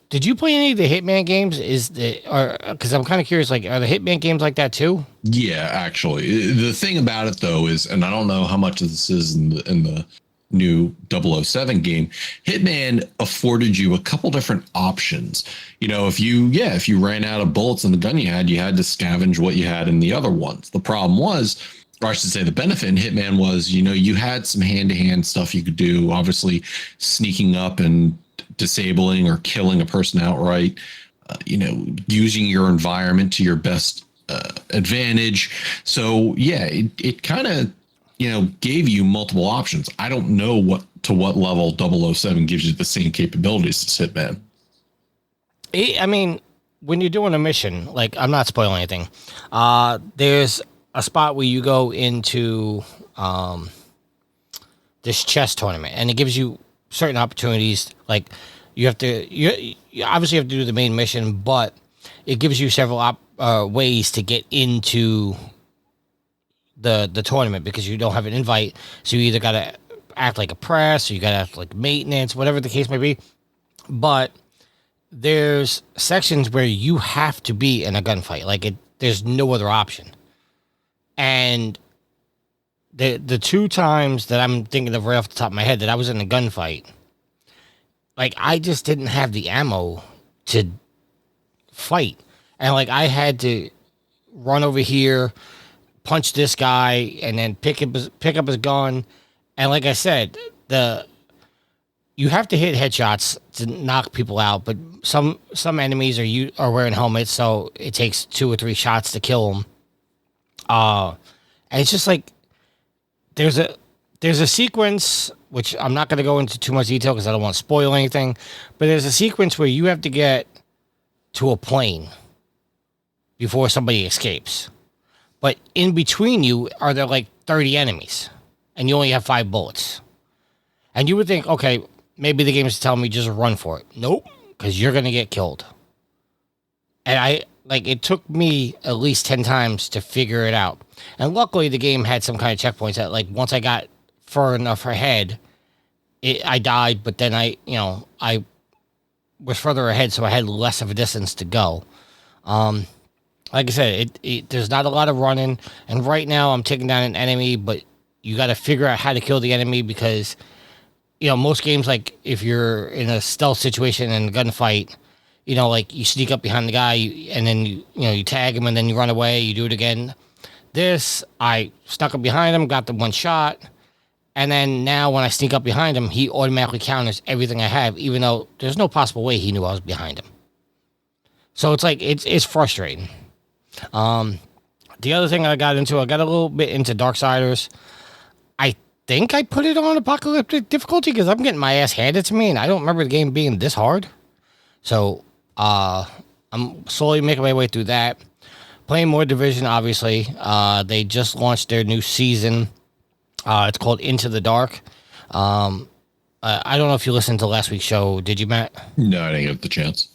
Did you play any of the Hitman games? Because I'm kind of curious, are the Hitman games like that too? Yeah, actually. The thing about it though is, and I don't know how much of this is in the new 007 game, Hitman afforded you a couple different options. If you ran out of bullets in the gun you had to scavenge what you had in the other ones. The problem was, or I should say the benefit in Hitman was, you had some hand-to-hand stuff you could do, obviously sneaking up and disabling or killing a person outright, using your environment to your best advantage. So yeah, it kind of, gave you multiple options. I don't know what level 007 gives you the same capabilities as Hitman. I mean, when you're doing a mission, I'm not spoiling anything. There's a spot where you go into this chess tournament, and it gives you certain opportunities. You obviously have to do the main mission, but it gives you several ways to get into the tournament because you don't have an invite. So you either got to act like a press, or you got to act like maintenance, whatever the case may be. But there's sections where you have to be in a gunfight. There's no other option. And the 2 times that I'm thinking of right off the top of my head that I was in a gunfight, I just didn't have the ammo to fight. And I had to run over here, punch this guy, and then pick up his gun. And like I said, you have to hit headshots to knock people out, but some enemies are wearing helmets, so it takes 2 or 3 shots to kill them. And it's just there's a sequence, which I'm not going to go into too much detail because I don't want to spoil anything, but there's a sequence where you have to get to a plane before somebody escapes. But in between you are there 30 enemies, and you only have 5 bullets. And you would think, okay, maybe the game is telling me just run for it. Nope, because you're going to get killed. And it took me at least 10 times to figure it out. And luckily the game had some kind of checkpoints that once I got far enough ahead, I died, but then I was further ahead, so I had less of a distance to go. like I said, there's not a lot of running, and right now I'm taking down an enemy, but you got to figure out how to kill the enemy because, most games, like if you're in a stealth situation and a gunfight, like you sneak up behind the guy and then you tag him and then you run away, you do it again. This, I snuck up behind him, got the one shot, and then now when I sneak up behind him, he automatically counters everything I have, even though there's no possible way he knew I was behind him. So it's like, it's frustrating. The other thing I got a little bit into Darksiders. I think I put it on apocalyptic difficulty because I'm getting my ass handed to me, and I don't remember the game being this hard. So, I'm slowly making my way through that. Playing more Division, obviously. They just launched their new season. It's called Into the Dark. I don't know if you listened to last week's show. Did you, Matt? No, I didn't get the chance.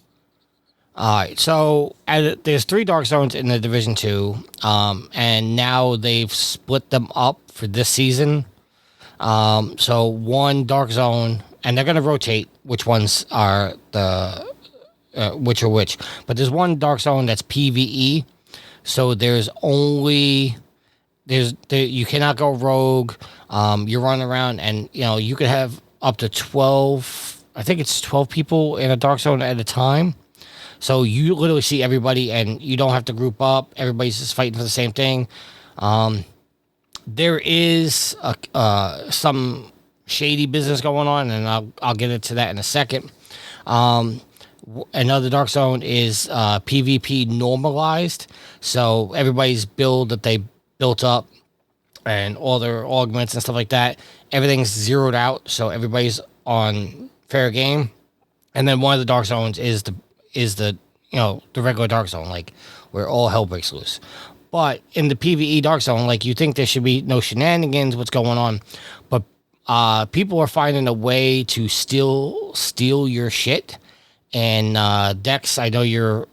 All right, so there's 3 Dark Zones in the Division 2, and now they've split them up for this season. So one Dark Zone, and they're going to rotate which ones are which are which. But there's one Dark Zone that's PvE, so you cannot go rogue. You're running around, and you could have up to 12. I think it's 12 people in a Dark Zone at a time. So you literally see everybody, and you don't have to group up. Everybody's just fighting for the same thing. There is some shady business going on, and I'll get into that in a second. Another Dark Zone is PvP normalized. So everybody's build that they built up and all their augments and stuff like that, everything's zeroed out. So everybody's on fair game. And then one of the Dark Zones is the regular Dark Zone, like where all hell breaks loose. But in the PvE Dark Zone, like you think there should be no shenanigans, what's going on? But people are finding a way to still steal your shit. And Dex, I know you're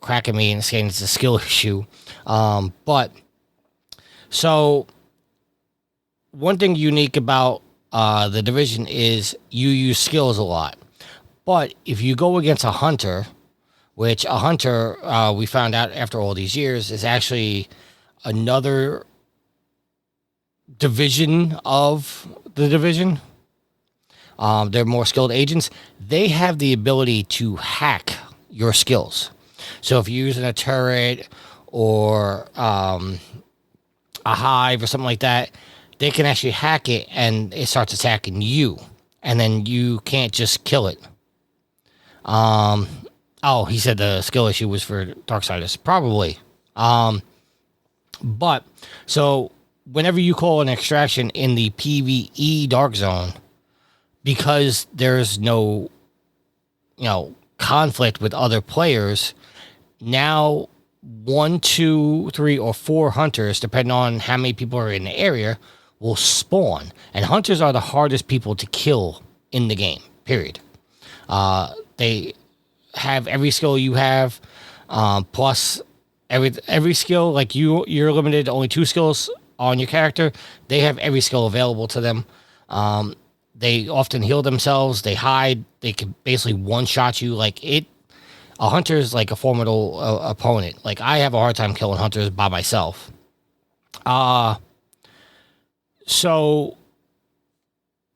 cracking me and saying it's a skill issue. But so one thing unique about the Division is you use skills a lot. But if you go against a hunter, which a hunter, we found out after all these years, is actually another division of the Division. They're more skilled agents. They have the ability to hack your skills. So if you're using a turret or a hive or something like that, they can actually hack it and it starts attacking you. And then you can't just kill it. He said the skill issue was for Darksiders. Probably. But, so, whenever you call an extraction in the PvE Dark Zone, because there's no, conflict with other players, now 1, 2, 3, or 4 hunters, depending on how many people are in the area, will spawn. And hunters are the hardest people to kill in the game, period. They have every skill you have, plus every skill. Like you're limited to only 2 skills on your character. They have every skill available to them. They often heal themselves. They hide. They can basically one-shot you. A hunter is like a formidable opponent. Like I have a hard time killing hunters by myself. So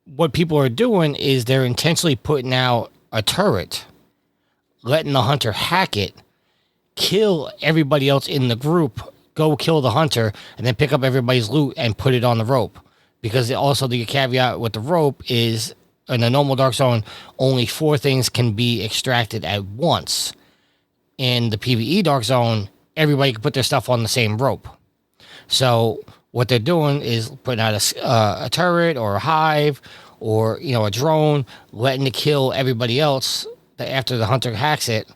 what people are doing is they're intentionally putting out a turret, letting the hunter hack it, kill everybody else in the group, go kill the hunter, and then pick up everybody's loot and put it on the rope. Because also the caveat with the rope is, in a normal Dark Zone, only 4 things can be extracted at once. In the PvE Dark Zone, everybody can put their stuff on the same rope. So what they're doing is putting out a turret or a hive or a drone, letting it kill everybody else. After the hunter hacks it,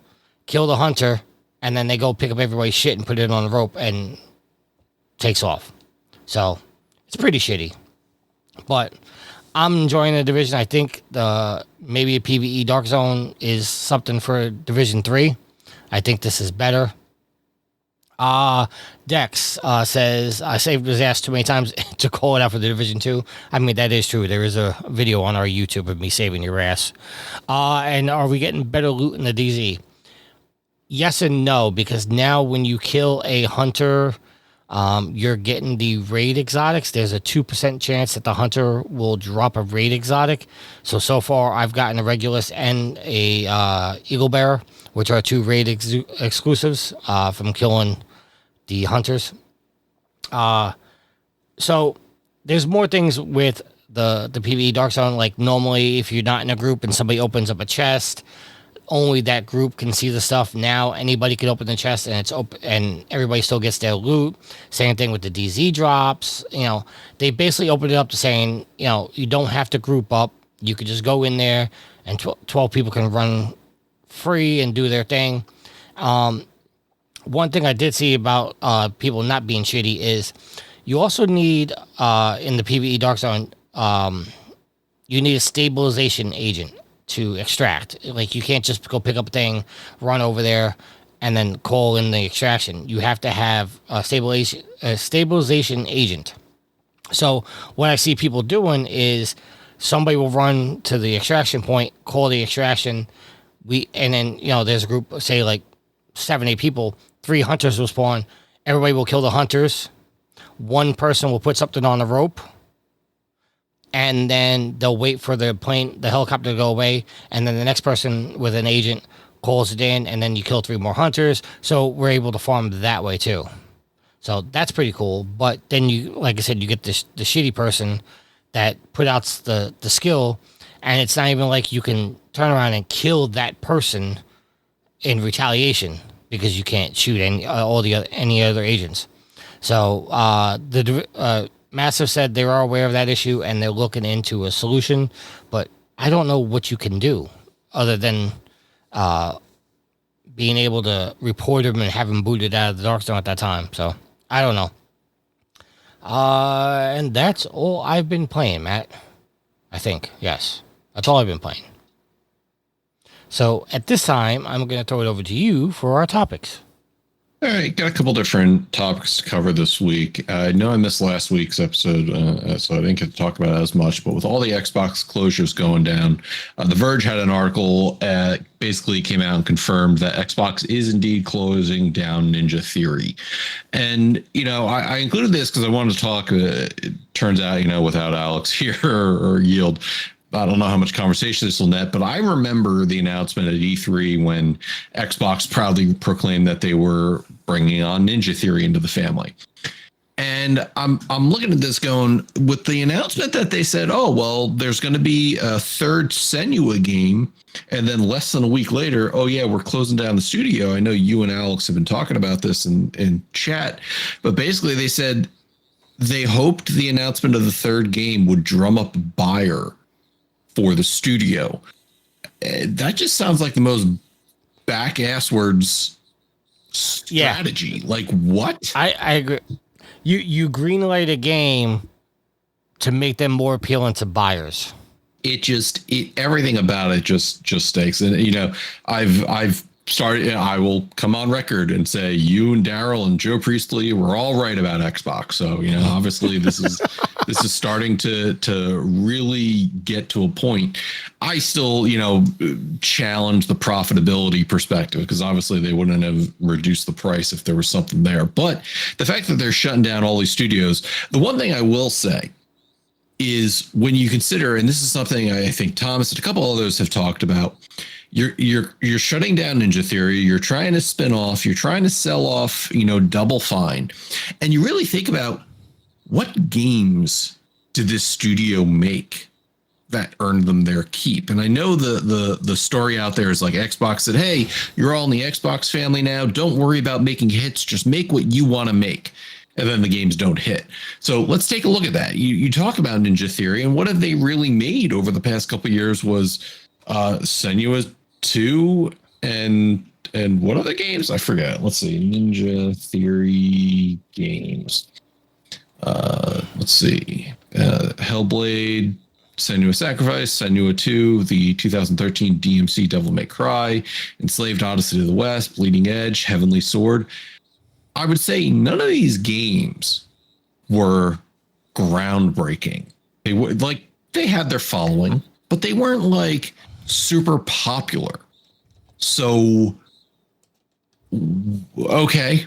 kill the hunter, and then they go pick up everybody's shit and put it on the rope and takes off. So it's pretty shitty. But I'm enjoying the Division. I think maybe a PvE Dark Zone is something for Division 3. I think this is better. Dex says, I saved his ass too many times to call it out for the Division 2. I mean, that is true. There is a video on our YouTube of me saving your ass. And are we getting better loot in the DZ? yes and no, because now when you kill a hunter, you're getting the raid exotics. There's a 2% chance that the hunter will drop a raid exotic. So far I've gotten a Regulus and a Eagle Bearer, which are 2 raid exclusives from killing the hunters. So there's more things with the PvE Dark Zone. Like normally if you're not in a group and somebody opens up a chest, only that group can see the stuff. Now anybody can open the chest and it's open, and everybody still gets their loot. Same thing with the DZ drops. They basically opened it up to saying, you don't have to group up. You could just go in there and 12 people can run free and do their thing. One thing I did see about people not being shitty is you also need in the PvE Dark Zone, you need a stabilization agent to extract. Like you can't just go pick up a thing, run over there, and then call in the extraction. You have to have a stabilization agent. So what I see people doing is somebody will run to the extraction point, call the extraction, and then there's a group, say like 7-8 people, 3 hunters will spawn. Everybody will kill the hunters. One person will put something on the rope, and then they'll wait for the helicopter to go away, and then the next person with an agent calls it in, and then you kill 3 more hunters. So we're able to farm that way too. So that's pretty cool. But then you, like I said, you get the shitty person that put out the skill, and it's not even like you can turn around and kill that person in retaliation because you can't shoot any other agents. So Massive said they are aware of that issue and they're looking into a solution, but I don't know what you can do other than being able to report him and have him booted out of the Dark Zone at that time. So I don't know. And that's all I've been playing, Matt. I think, yes. That's all I've been playing. So at this time, I'm going to throw it over to you for our topics. All right, got a couple different topics to cover this week. I know I missed last week's episode, so I didn't get to talk about it as much. But with all the Xbox closures going down, The Verge had an article basically came out and confirmed that Xbox is indeed closing down Ninja Theory. And, I included this because I wanted to talk, it turns out, without Alex here or Yield, I don't know how much conversation this will net, but I remember the announcement at E3 when Xbox proudly proclaimed that they were bringing on Ninja Theory into the family. And I'm looking at this going, with the announcement that they said, oh, well, there's going to be a third Senua game. And then less than a week later, oh, yeah, we're closing down the studio. I know you and Alex have been talking about this in chat, but basically they said they hoped the announcement of the third game would drum up a buyer for the studio. That just sounds like the most back-ass words strategy. Yeah. Like, what? I agree. You greenlight a game to make them more appealing to buyers. Everything about it just stinks. And I've started. I will come on record and say you and Daryl and Joe Priestley were all right about Xbox. So obviously this is starting to really get to a point. I still challenge the profitability perspective because obviously they wouldn't have reduced the price if there was something there. But the fact that they're shutting down all these studios, the one thing I will say is when you consider, and this is something I think Thomas and a couple others have talked about. You're shutting down Ninja Theory. You're trying to spin off. You're trying to sell off, Double Fine. And you really think about what games did this studio make that earned them their keep? And I know the story out there is like Xbox said, hey, you're all in the Xbox family now. Don't worry about making hits. Just make what you want to make. And then the games don't hit. So let's take a look at that. You talk about Ninja Theory, and what have they really made over the past couple of years was Senua 2 and what other games? I forget. Let's see. Ninja Theory games. Let's see. Hellblade, Senua Sacrifice, Senua 2, the 2013 DMC Devil May Cry, Enslaved Odyssey to the West, Bleeding Edge, Heavenly Sword. I would say none of these games were groundbreaking. They had their following, but they weren't like super popular. So okay.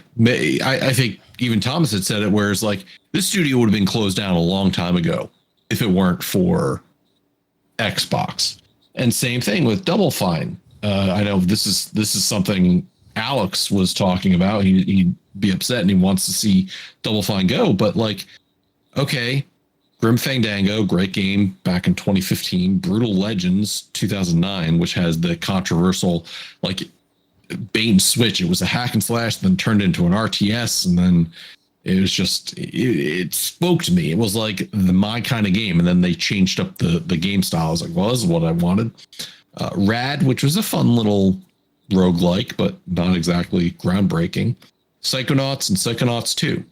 I think even Thomas had said it, where it's like this studio would have been closed down a long time ago if it weren't for Xbox. And same thing with Double Fine. I know this is something Alex was talking about. He'd be upset and he wants to see Double Fine go, but like, okay, Grim Fandango, great game back in 2015. Brutal Legends 2009, which has the controversial like bait and switch. It was a hack and slash, then turned into an RTS, and then it was just it spoke to me. It was like my kind of game, and then they changed up the game style. I was like, well, this is what I wanted. Rad, which was a fun little roguelike, but not exactly groundbreaking. Psychonauts and Psychonauts 2.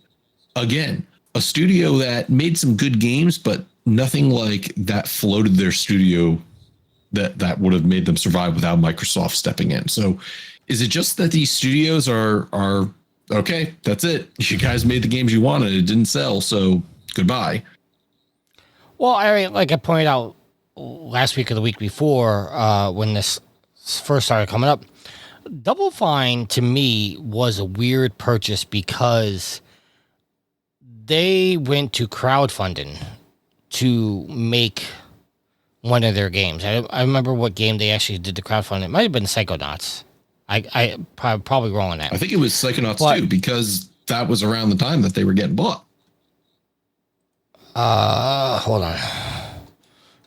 Again, a studio that made some good games, but nothing like that floated their studio that would have made them survive without Microsoft stepping in. So is it just that these studios are okay, that's it. You guys made the games you wanted. It didn't sell, so goodbye. Well, like I pointed out last week or the week before, when this first started coming up, Double Fine to me was a weird purchase because they went to crowdfunding to make one of their games. I remember what game they actually did the crowdfunding. It might have been Psychonauts. I probably wrong on that. I think it was Psychonauts 2 because that was around the time that they were getting bought. Hold on.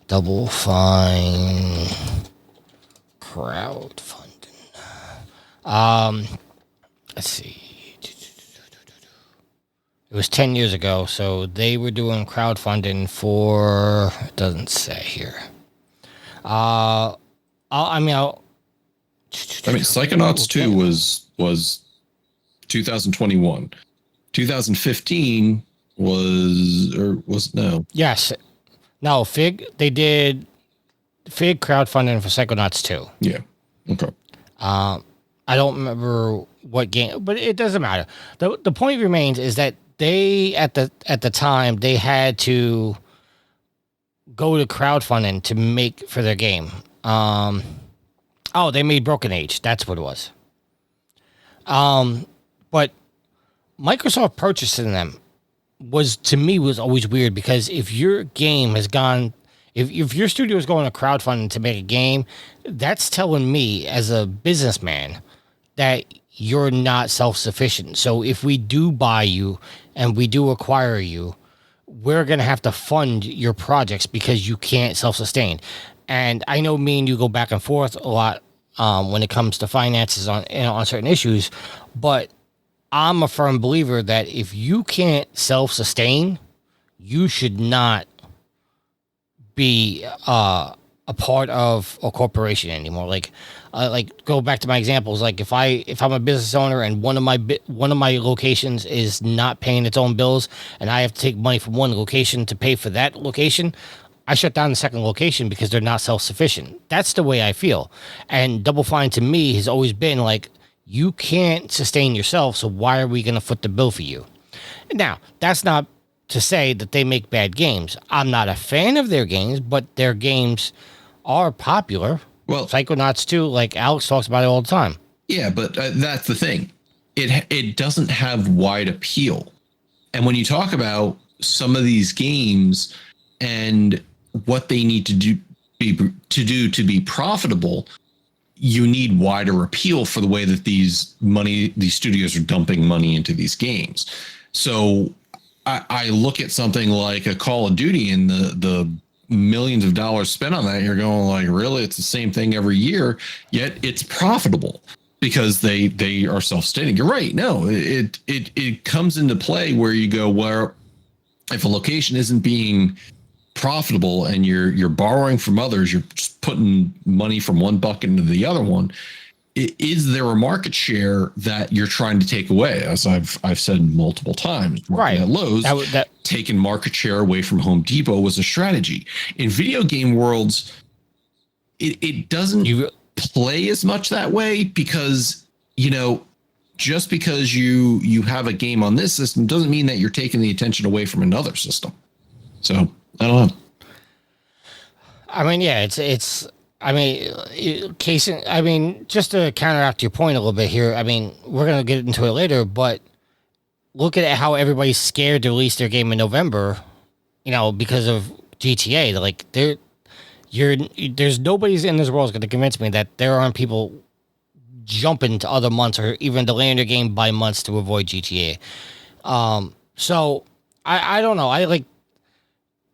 Double Fine crowdfunding. Let's see. It was 10 years ago, so they were doing crowdfunding for. It doesn't say here. Psychonauts 2 was 2021. 2015 was no. Yes. No, they did Fig crowdfunding for Psychonauts 2. Yeah. Okay. I don't remember what game, but it doesn't matter. The point remains is that they at the time they had to go to crowdfunding to make for their game. They made Broken Age. That's what it was. But Microsoft purchasing them was always weird because if your game has gone, if your studio is going to crowdfunding to make a game, that's telling me as a businessman that you're not self-sufficient. So if we do buy you and we do acquire you, we're going to have to fund your projects because you can't self-sustain. And I know me and you go back and forth a lot when it comes to finances on certain issues, but I'm a firm believer that if you can't self-sustain, you should not be a part of a corporation anymore. Like go back to my examples. Like if I'm a business owner and one of my locations is not paying its own bills, and I have to take money from one location to pay for that location, I shut down the second location because they're not self-sufficient. That's the way I feel. And Double Fine to me has always been like, you can't sustain yourself, so why are we going to foot the bill for you? Now, that's not to say that they make bad games. I'm not a fan of their games, but their games are popular. Well, Psychonauts 2, like Alex talks about it all the time. Yeah, but that's the thing. It doesn't have wide appeal. And when you talk about some of these games and what they need to do to be profitable, you need wider appeal for the way that these studios are dumping money into these games. So I look at something like a Call of Duty and the millions of dollars spent on that. You're going like, really? It's the same thing every year, yet it's profitable because they are self-sustaining. You're right. No, it comes into play where you go, where if a location isn't being profitable and you're borrowing from others, you're just putting money from one bucket into the other one. Is there a market share that you're trying to take away? As I've said multiple times, right? At Lowe's, that taking market share away from Home Depot was a strategy. In video game worlds, it doesn't play as much that way because, just because you have a game on this system doesn't mean that you're taking the attention away from another system. So I don't know. I mean, yeah, it's I mean, just to counteract your point a little bit here, I mean, we're going to get into it later, but look at how everybody's scared to release their game in November, because of GTA. Like, there's nobody's in this world is going to convince me that there aren't people jumping to other months or even delaying their game by months to avoid GTA. So I don't know.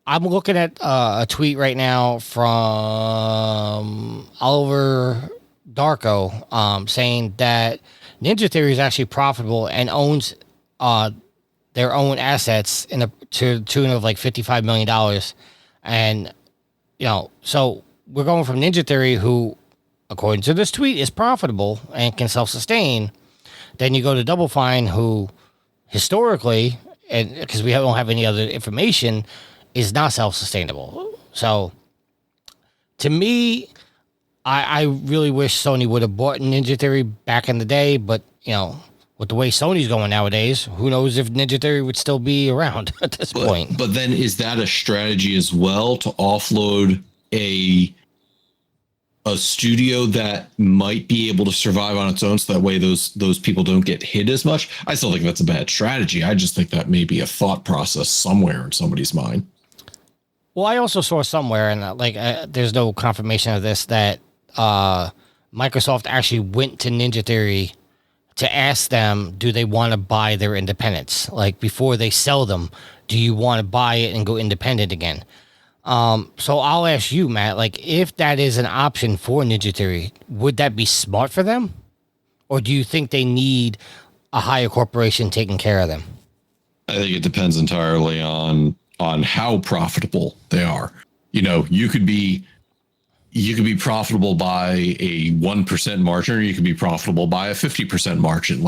I'm looking at a tweet right now from Oliver Darko saying that Ninja Theory is actually profitable and owns their own assets to the tune of like $55 million. And, so we're going from Ninja Theory, who, according to this tweet, is profitable and can self-sustain. Then you go to Double Fine, who historically, and because we don't have any other information, is not self-sustainable. So, to me, I really wish Sony would have bought Ninja Theory back in the day, but, with the way Sony's going nowadays, who knows if Ninja Theory would still be around at this point. But then is that a strategy as well to offload a studio that might be able to survive on its own, so that way those people don't get hit as much? I still think that's a bad strategy. I just think that may be a thought process somewhere in somebody's mind. Well, I also saw somewhere, and there's no confirmation of this, that Microsoft actually went to Ninja Theory to ask them, do they want to buy their independence? Like, before they sell them, do you want to buy it and go independent again? So I'll ask you, Matt, if that is an option for Ninja Theory, would that be smart for them? Or do you think they need a higher corporation taking care of them? I think it depends entirely on how profitable they are. You could be profitable by a 1% margin, or you could be profitable by a 50% margin.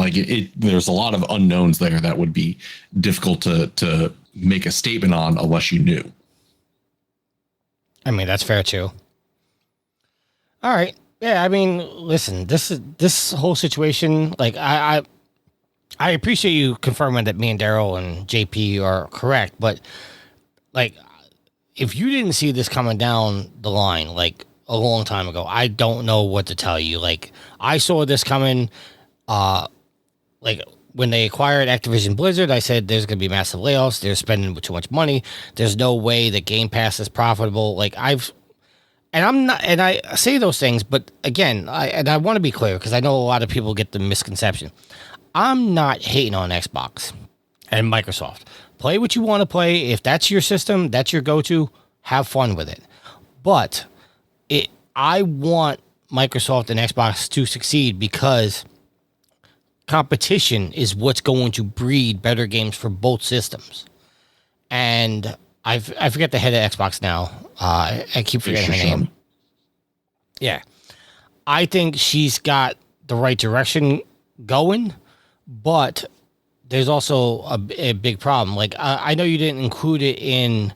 There's a lot of unknowns there that would be difficult to make a statement on unless you knew. I mean, that's fair too. All right. Yeah, I mean, listen, this whole situation, I appreciate you confirming that me and Daryl and JP are correct, but if you didn't see this coming down the line, a long time ago, I don't know what to tell you. I saw this coming, when they acquired Activision Blizzard, I said there's going to be massive layoffs. They're spending too much money. There's no way that Game Pass is profitable. I say those things, but again, I want to be clear, because I know a lot of people get the misconception. I'm not hating on Xbox and Microsoft. Play what you want to play. If that's your system, that's your go-to, have fun with it. But I want Microsoft and Xbox to succeed, because competition is what's going to breed better games for both systems. And I forget the head of Xbox now. I keep forgetting her name. Yeah. I think she's got the right direction going, but there's also a big problem. I know you didn't include it in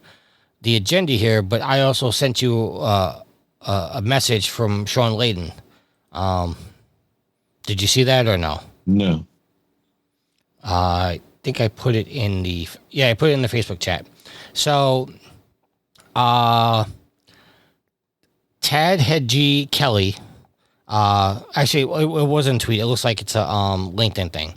the agenda here, but I also sent you a message from Sean Layden. Did you see that or no? No. I think I put it in the Facebook chat. So, Tad Hedgie Kelly, actually, it wasn't a tweet. It looks like it's a LinkedIn thing.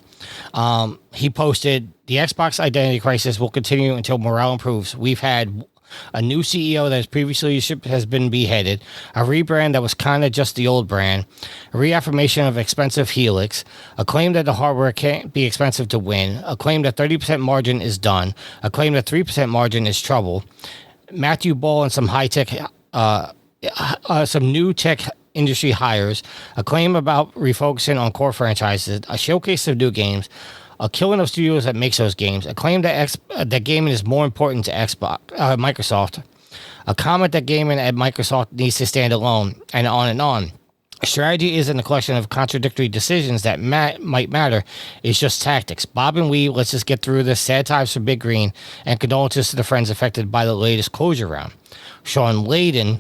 He posted, the Xbox identity crisis will continue until morale improves. We've had a new CEO that has previously has been beheaded, a rebrand that was kind of just the old brand, a reaffirmation of expensive Helix, a claim that the hardware can't be expensive to win, a claim that 30% margin is done, a claim that 3% margin is trouble, Matthew Ball and some high-tech, some new tech industry hires, a claim about refocusing on core franchises, a showcase of new games, a killing of studios that makes those games, a claim that that gaming is more important to Microsoft, a comment that gaming at Microsoft needs to stand alone, and on and on. Strategy isn't a collection of contradictory decisions that might matter. It's just tactics. Bob and weave, let's just get through this. Sad times for Big Green, and condolences to the friends affected by the latest closure round. Sean Layden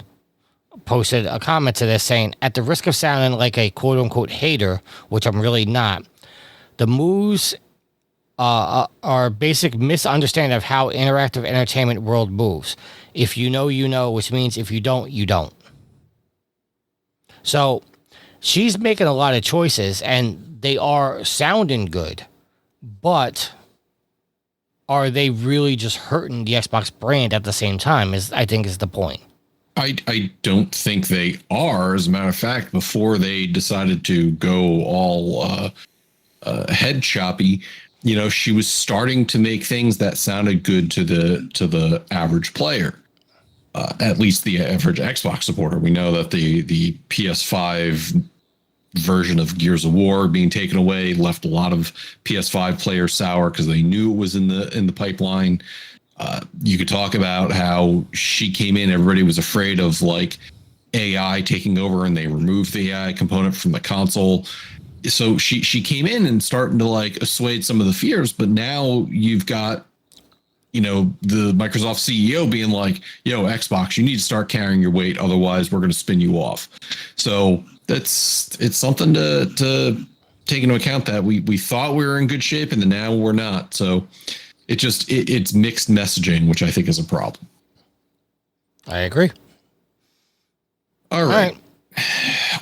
posted a comment to this saying, at the risk of sounding like a quote-unquote hater, which I'm really not, the moves are basic misunderstanding of how interactive entertainment world moves. If you know, you know, which means if you don't, you don't. So she's making a lot of choices, and they are sounding good, but are they really just hurting the Xbox brand at the same time? I think is the point. I don't think they are. As a matter of fact, before they decided to go all head choppy, she was starting to make things that sounded good to the average player, at least the average Xbox supporter. We know that the PS5 version of Gears of War being taken away left a lot of PS5 players sour because they knew it was in the pipeline. You could talk about how she came in, everybody was afraid of like AI taking over, and they removed the AI component from the console. So she came in and starting to like assuage some of the fears, but now you've got the Microsoft CEO being like, yo, Xbox, you need to start carrying your weight, otherwise we're going to spin you off. So it's something to take into account, that we thought we were in good shape and then now we're not. So it's mixed messaging, which I think is a problem. I agree. All right.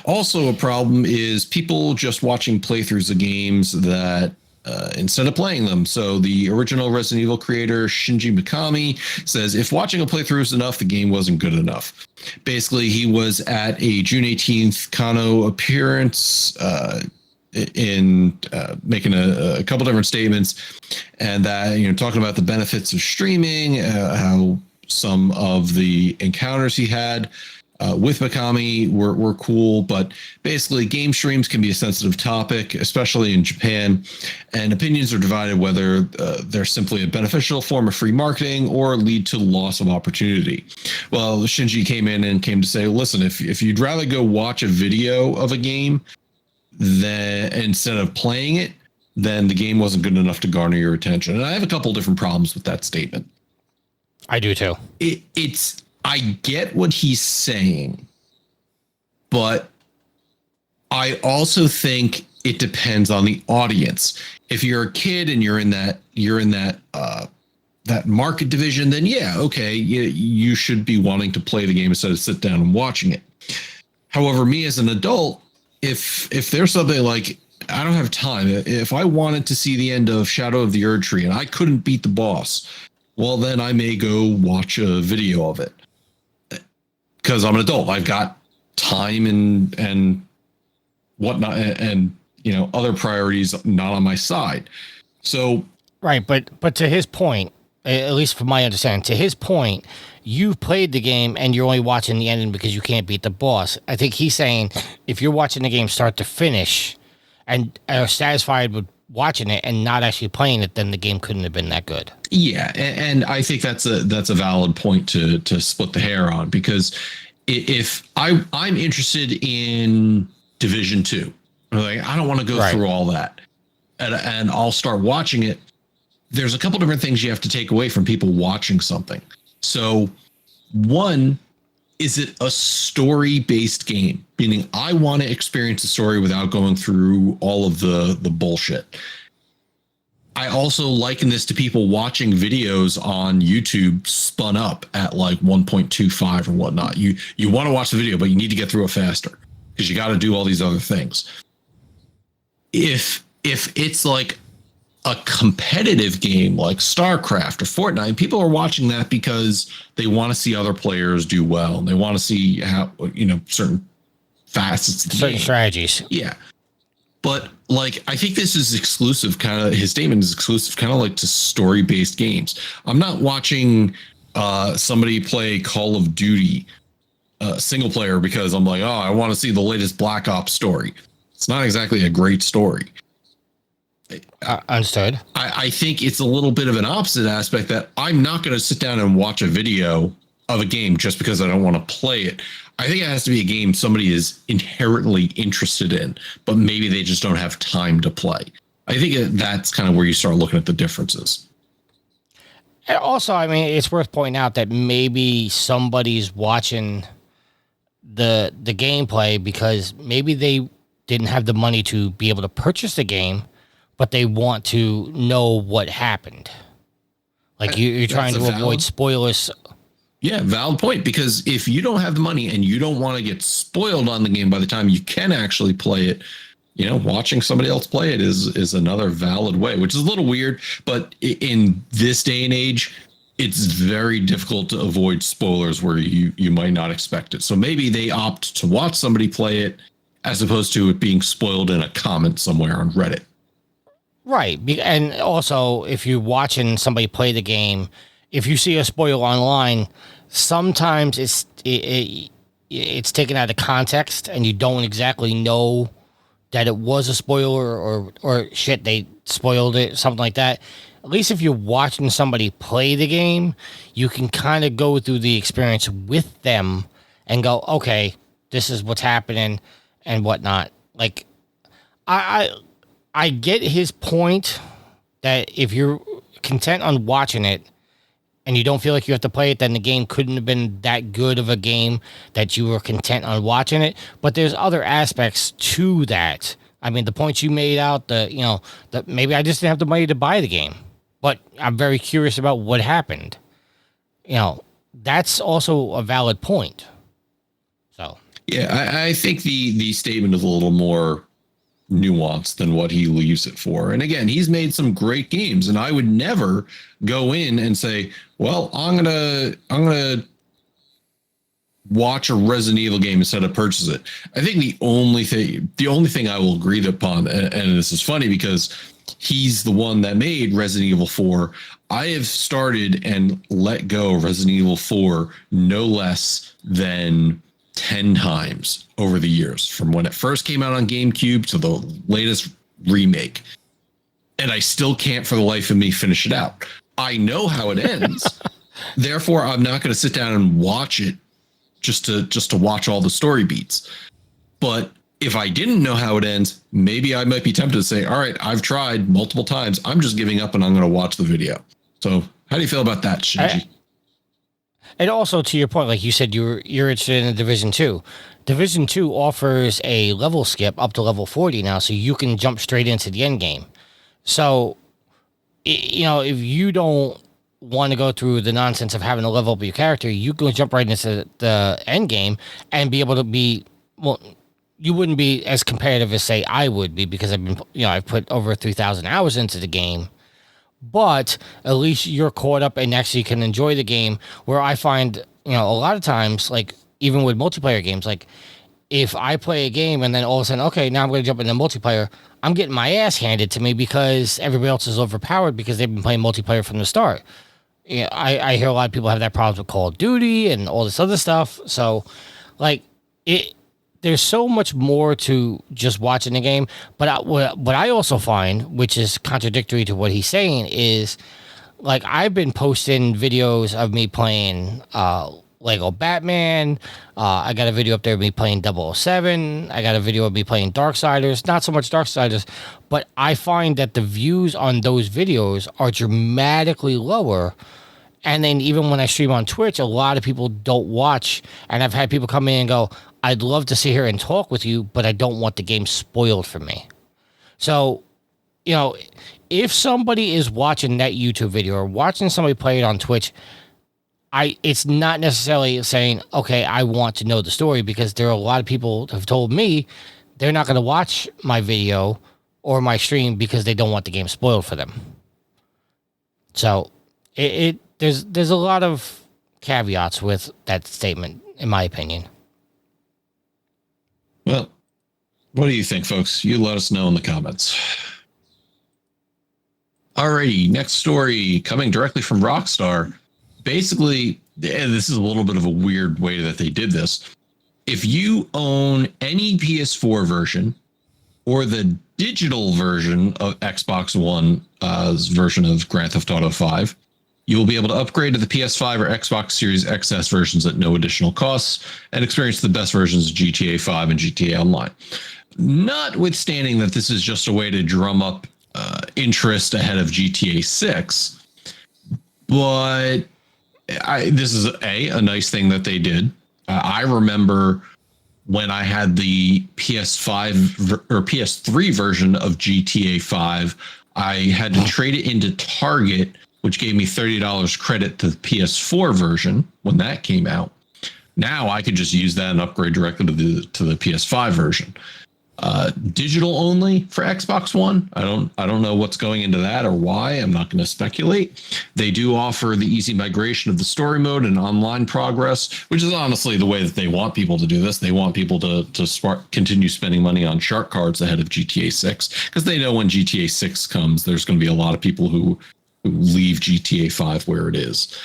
Also, a problem is people just watching playthroughs of games that instead of playing them. So the original Resident Evil creator, Shinji Mikami, says if watching a playthrough is enough, the game wasn't good enough. Basically, he was at a June 18th Kano appearance in making a couple different statements, and that talking about the benefits of streaming, how some of the encounters he had with Mikami were cool, but basically game streams can be a sensitive topic, especially in Japan, and opinions are divided whether they're simply a beneficial form of free marketing or lead to loss of opportunity. Well, Shinji came to say, listen, if you'd rather go watch a video of a game then instead of playing it, then the game wasn't good enough to garner your attention. And I have a couple different problems with that statement. I do too. I get what he's saying, but I also think it depends on the audience. If you're a kid and you're in that that market division, then yeah, okay, you should be wanting to play the game instead of sit down and watching it. However, me as an adult, if there's something like, I don't have time, if I wanted to see the end of Shadow of the Erdtree and I couldn't beat the boss, well, then I may go watch a video of it. Because I'm an adult, I've got time and whatnot, and other priorities not on my side. So right, but to his point, at least from my understanding, to his point, you played the game and you're only watching the ending because you can't beat the boss. I think he's saying if you're watching the game start to finish and are satisfied with watching it and not actually playing it, then the game couldn't have been that good. Yeah, and I think that's a valid point to split the hair on, because if I'm interested in Division 2, like I don't want to go through all that, and I'll start watching it. There's a couple different things you have to take away from people watching something. So, one, is it a story-based game? Meaning, I want to experience a story without going through all of the bullshit. I also liken this to people watching videos on YouTube spun up at like 1.25 or whatnot. You want to watch the video, but you need to get through it faster because you got to do all these other things. If it's like a competitive game like StarCraft or Fortnite, people are watching that because they want to see other players do well, and they want to see how certain facets of the certain game. Strategies. Yeah. But like, I think this is exclusive, kind of, his statement is exclusive kind of like to story-based games. I'm not watching somebody play Call of Duty single player because I'm like, oh, I want to see the latest Black Ops story. It's not exactly a great story. Understood. I think it's a little bit of an opposite aspect, that I'm not going to sit down and watch a video of a game just because I don't want to play it. I think it has to be a game somebody is inherently interested in, but maybe they just don't have time to play. I think that's kind of where you start looking at the differences. And also, I mean, it's worth pointing out that maybe somebody's watching the gameplay because maybe they didn't have the money to be able to purchase the game, but they want to know what happened. Like you're trying to avoid spoilers. Yeah, valid point. Because if you don't have the money and you don't want to get spoiled on the game by the time you can actually play it, watching somebody else play it is another valid way, which is a little weird. But in this day and age, it's very difficult to avoid spoilers where you might not expect it. So maybe they opt to watch somebody play it as opposed to it being spoiled in a comment somewhere on Reddit. Right. And also, if you're watching somebody play the game, if you see a spoiler online, sometimes it's taken out of context and you don't exactly know that it was a spoiler or shit, they spoiled it, something like that. At least if you're watching somebody play the game, you can kind of go through the experience with them and go, okay, this is what's happening and whatnot. Like, I get his point that if you're content on watching it and you don't feel like you have to play it, then the game couldn't have been that good of a game that you were content on watching it. But there's other aspects to that. I mean, the points you made out, that maybe I just didn't have the money to buy the game, but I'm very curious about what happened. That's also a valid point. So yeah, I think the statement is a little more nuanced than what he leaves it for. And again, he's made some great games, and I would never go in and say, well, I'm gonna watch a Resident Evil game instead of purchase it. I think the only thing I will agree upon, and this is funny because he's the one that made Resident Evil 4. I have started and let go of Resident Evil 4 no less than 10 times over the years, from when it first came out on GameCube to the latest remake. And I still can't for the life of me finish it out. I know how it ends. Therefore, I'm not going to sit down and watch it just to watch all the story beats. But if I didn't know how it ends, maybe I might be tempted to say, all right, I've tried multiple times. I'm just giving up and I'm going to watch the video. So how do you feel about that, Shinji? And also, to your point, like you said, you're interested in Division 2. Division 2 offers a level skip up to level 40 now, so you can jump straight into the end game. So, if you don't want to go through the nonsense of having to level up your character, you can jump right into the end game and be able to be, well, you wouldn't be as competitive as, say, I would be, because I've put over 3,000 hours into the game. But at least you're caught up and actually can enjoy the game, where I find, a lot of times, like even with multiplayer games, like if I play a game and then all of a sudden, okay, now I'm going to jump into multiplayer, I'm getting my ass handed to me because everybody else is overpowered because they've been playing multiplayer from the start. I hear a lot of people have that problem with Call of Duty and all this other stuff. So like there's so much more to just watching the game. But what I also find, which is contradictory to what he's saying, is like I've been posting videos of me playing Lego Batman. I got a video up there of me playing 007. I got a video of me playing Darksiders. Not so much Darksiders, but I find that the views on those videos are dramatically lower. And then even when I stream on Twitch, a lot of people don't watch. And I've had people come in and go, I'd love to sit here and talk with you, but I don't want the game spoiled for me. So, if somebody is watching that YouTube video or watching somebody play it on Twitch, it's not necessarily saying, okay, I want to know the story, because there are a lot of people who have told me they're not going to watch my video or my stream because they don't want the game spoiled for them. So there's a lot of caveats with that statement, in my opinion. Well, what do you think, folks? You let us know in the comments. Alrighty, next story coming directly from Rockstar. Basically, this is a little bit of a weird way that they did this. If you own any PS4 version or the digital version of Xbox One's version of Grand Theft Auto 5, you will be able to upgrade to the PS5 or Xbox Series XS versions at no additional costs and experience the best versions of GTA 5 and GTA Online. Notwithstanding that this is just a way to drum up interest ahead of GTA 6, but this is a nice thing that they did. I remember when I had the PS5 or PS3 version of GTA 5, I had to trade it into Target which gave me $30 credit to the PS4 version when that came out. Now I could just use that and upgrade directly to the PS5 version. Digital only for Xbox One. I don't know what's going into that or why. I'm not going to speculate. They do offer the easy migration of the story mode and online progress, which is honestly the way that they want people to do this. They want people to continue spending money on shark cards ahead of GTA 6 because they know when GTA 6 comes, there's going to be a lot of people who leave GTA 5 where it is.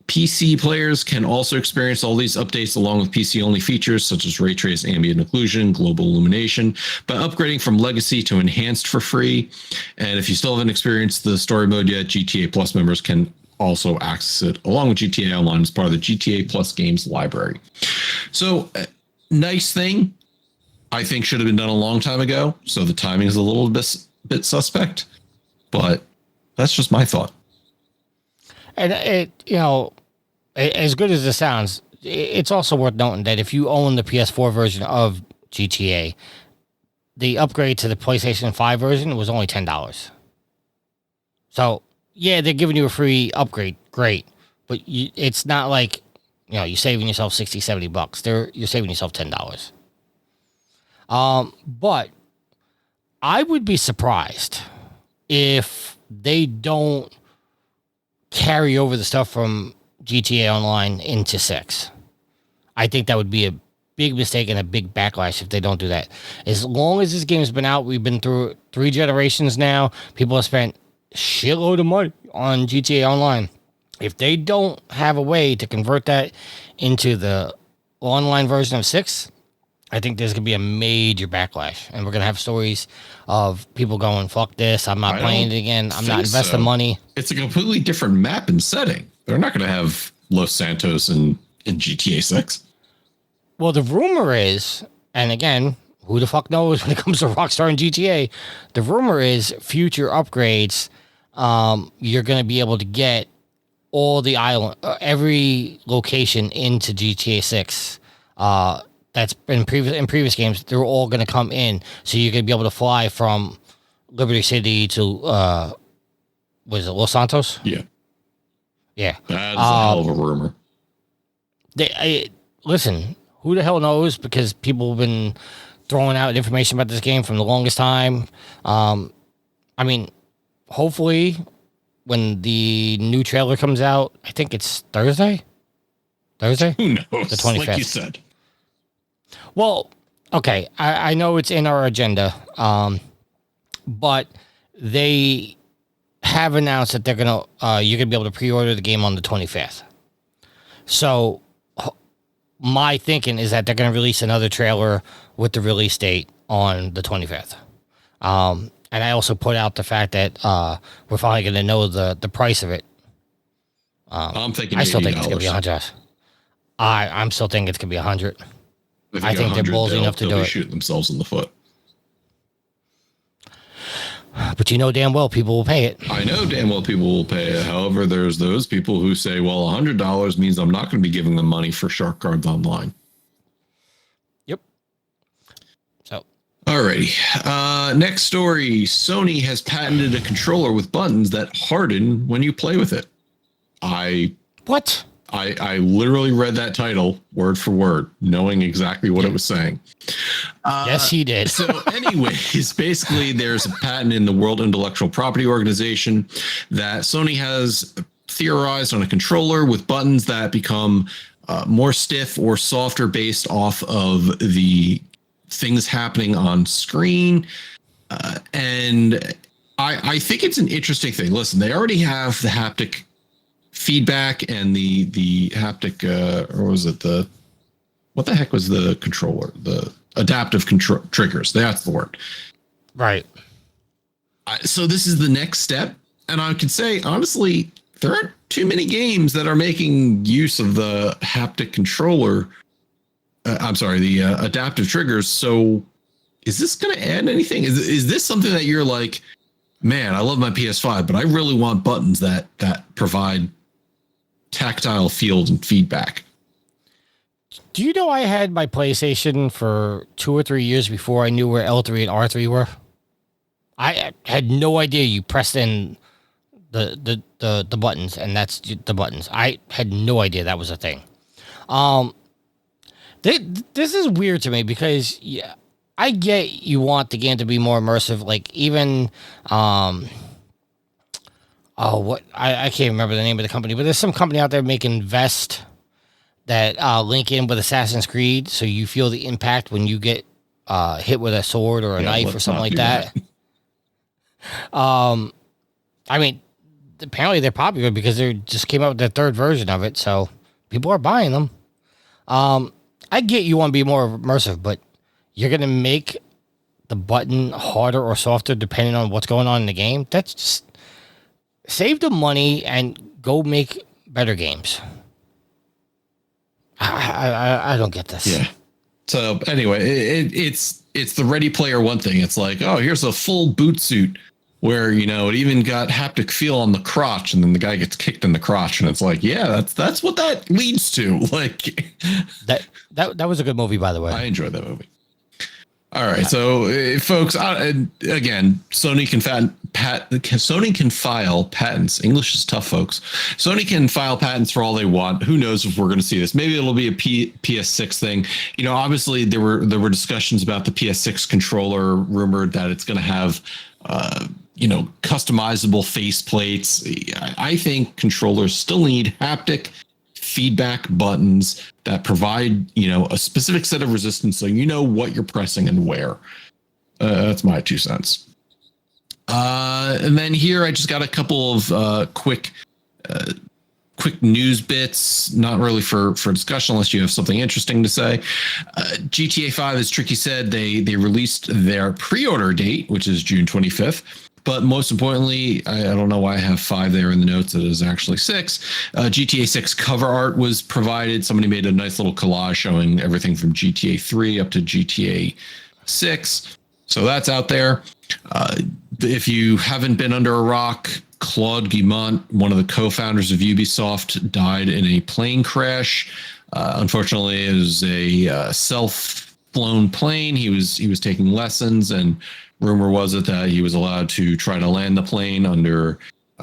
PC players can also experience all these updates along with PC-only features such as ray trace, ambient occlusion, global illumination by upgrading from Legacy to Enhanced for free. And if you still haven't experienced the story mode yet, GTA Plus members can also access it along with GTA Online as part of the GTA Plus games library. So, nice thing. I think should have been done a long time ago. So the timing is a little bit suspect, but that's just my thought. And as good as it sounds, it's also worth noting that if you own the PS4 version of GTA, the upgrade to the PlayStation 5 version was only $10. So, yeah, they're giving you a free upgrade. Great. But it's not like, you're saving yourself $60, $70. You're saving yourself $10. But I would be surprised if they don't carry over the stuff from GTA Online into 6. I think that would be a big mistake and a big backlash if they don't do that. As long as this game's been out, we've been through 3 generations now. People have spent a shitload of money on GTA Online. If they don't have a way to convert that into the online version of 6, I think there's going to be a major backlash. And we're going to have stories of people going, fuck this, I'm not playing it again, I'm not investing money. It's a completely different map and setting. They're not going to have Los Santos in GTA 6. Well, the rumor is, and again, who the fuck knows when it comes to Rockstar and GTA, the rumor is future upgrades, you're going to be able to get all the island, every location into GTA 6. That's in previous games, they're all going to come in. So you're going to be able to fly from Liberty City to, was it Los Santos? Yeah. Yeah. That's a hell of a rumor. Listen, who the hell knows? Because people have been throwing out information about this game from the longest time. I mean, hopefully when the new trailer comes out, I think it's Thursday? Who knows? The 25th. Like you said. Well, okay, I know it's in our agenda, but they have announced that they're you're gonna be able to pre-order the game on the 25th. So my thinking is that they're gonna release another trailer with the release date on the 25th. And I also put out the fact that we're finally gonna know the price of it. I'm thinking $80. I still think it's gonna be $100. I'm still thinking it's gonna be $100. I think they're ballsy enough to do it. Shooting themselves in the foot. But damn well people will pay it. I know damn well people will pay it. However, there's those people who say, well, $100 means I'm not going to be giving them money for shark cards online. Yep. So. Alrighty. Next story. Sony has patented a controller with buttons that harden when you play with it. What? I literally read that title word for word, knowing exactly what it was saying. Yes, he did. So anyways, basically there's a patent in the World Intellectual Property Organization that Sony has theorized on a controller with buttons that become more stiff or softer based off of the things happening on screen. And I think it's an interesting thing. Listen, they already have the haptic feedback and the haptic or was it what the heck was the controller, the adaptive control triggers, that's the word, right? So this is the next step, and I could say honestly there aren't too many games that are making use of the haptic controller, the adaptive triggers. So is this going to add anything? Is this something that you're like, man, I love my PS5 but I really want buttons that provide tactile field and feedback? Do you know I had my PlayStation for 2 or 3 years before I knew where L3 and R3 were? I had no idea you pressed in the buttons, and that's the buttons. I had no idea that was a thing. This is weird to me because yeah, I get you want the game to be more immersive. Like even what I can't remember the name of the company, but there's some company out there making vests that link in with Assassin's Creed, so you feel the impact when you get hit with a sword or a knife or something like that. I mean, apparently they're popular because they just came out with their third version of it, so people are buying them. I get you want to be more immersive, but you're going to make the button harder or softer depending on what's going on in the game. That's just save the money and go make better games. I don't get this. Yeah. So anyway, it's the Ready Player One thing. It's like, oh, here's a full boot suit where, you know, it even got haptic feel on the crotch, and then the guy gets kicked in the crotch, and it's like, yeah, that's what that leads to. Like that was a good movie, by the way. I enjoyed that movie. All right, so folks, again, Sony can file patents. English is tough, folks. Sony can file patents for all they want. Who knows if we're going to see this? Maybe it'll be a PS6 thing. You know, obviously there were discussions about the PS6 controller, rumored that it's going to have customizable faceplates. I think controllers still need haptic feedback buttons that provide, a specific set of resistance so you know what you're pressing and where. That's my 2 cents. And then here I just got a couple of quick news bits, not really for discussion unless you have something interesting to say. GTA 5, as Tricky said, they released their pre-order date, which is June 25th. But most importantly, I don't know why I have 5 there in the notes. It is actually 6. GTA 6 cover art was provided. Somebody made a nice little collage showing everything from GTA 3 up to GTA 6. So that's out there. If you haven't been under a rock, Claude Guimont, one of the co-founders of Ubisoft, died in a plane crash. Unfortunately, it was a self-flown plane. He was taking lessons, and rumor was it that he was allowed to try to land the plane under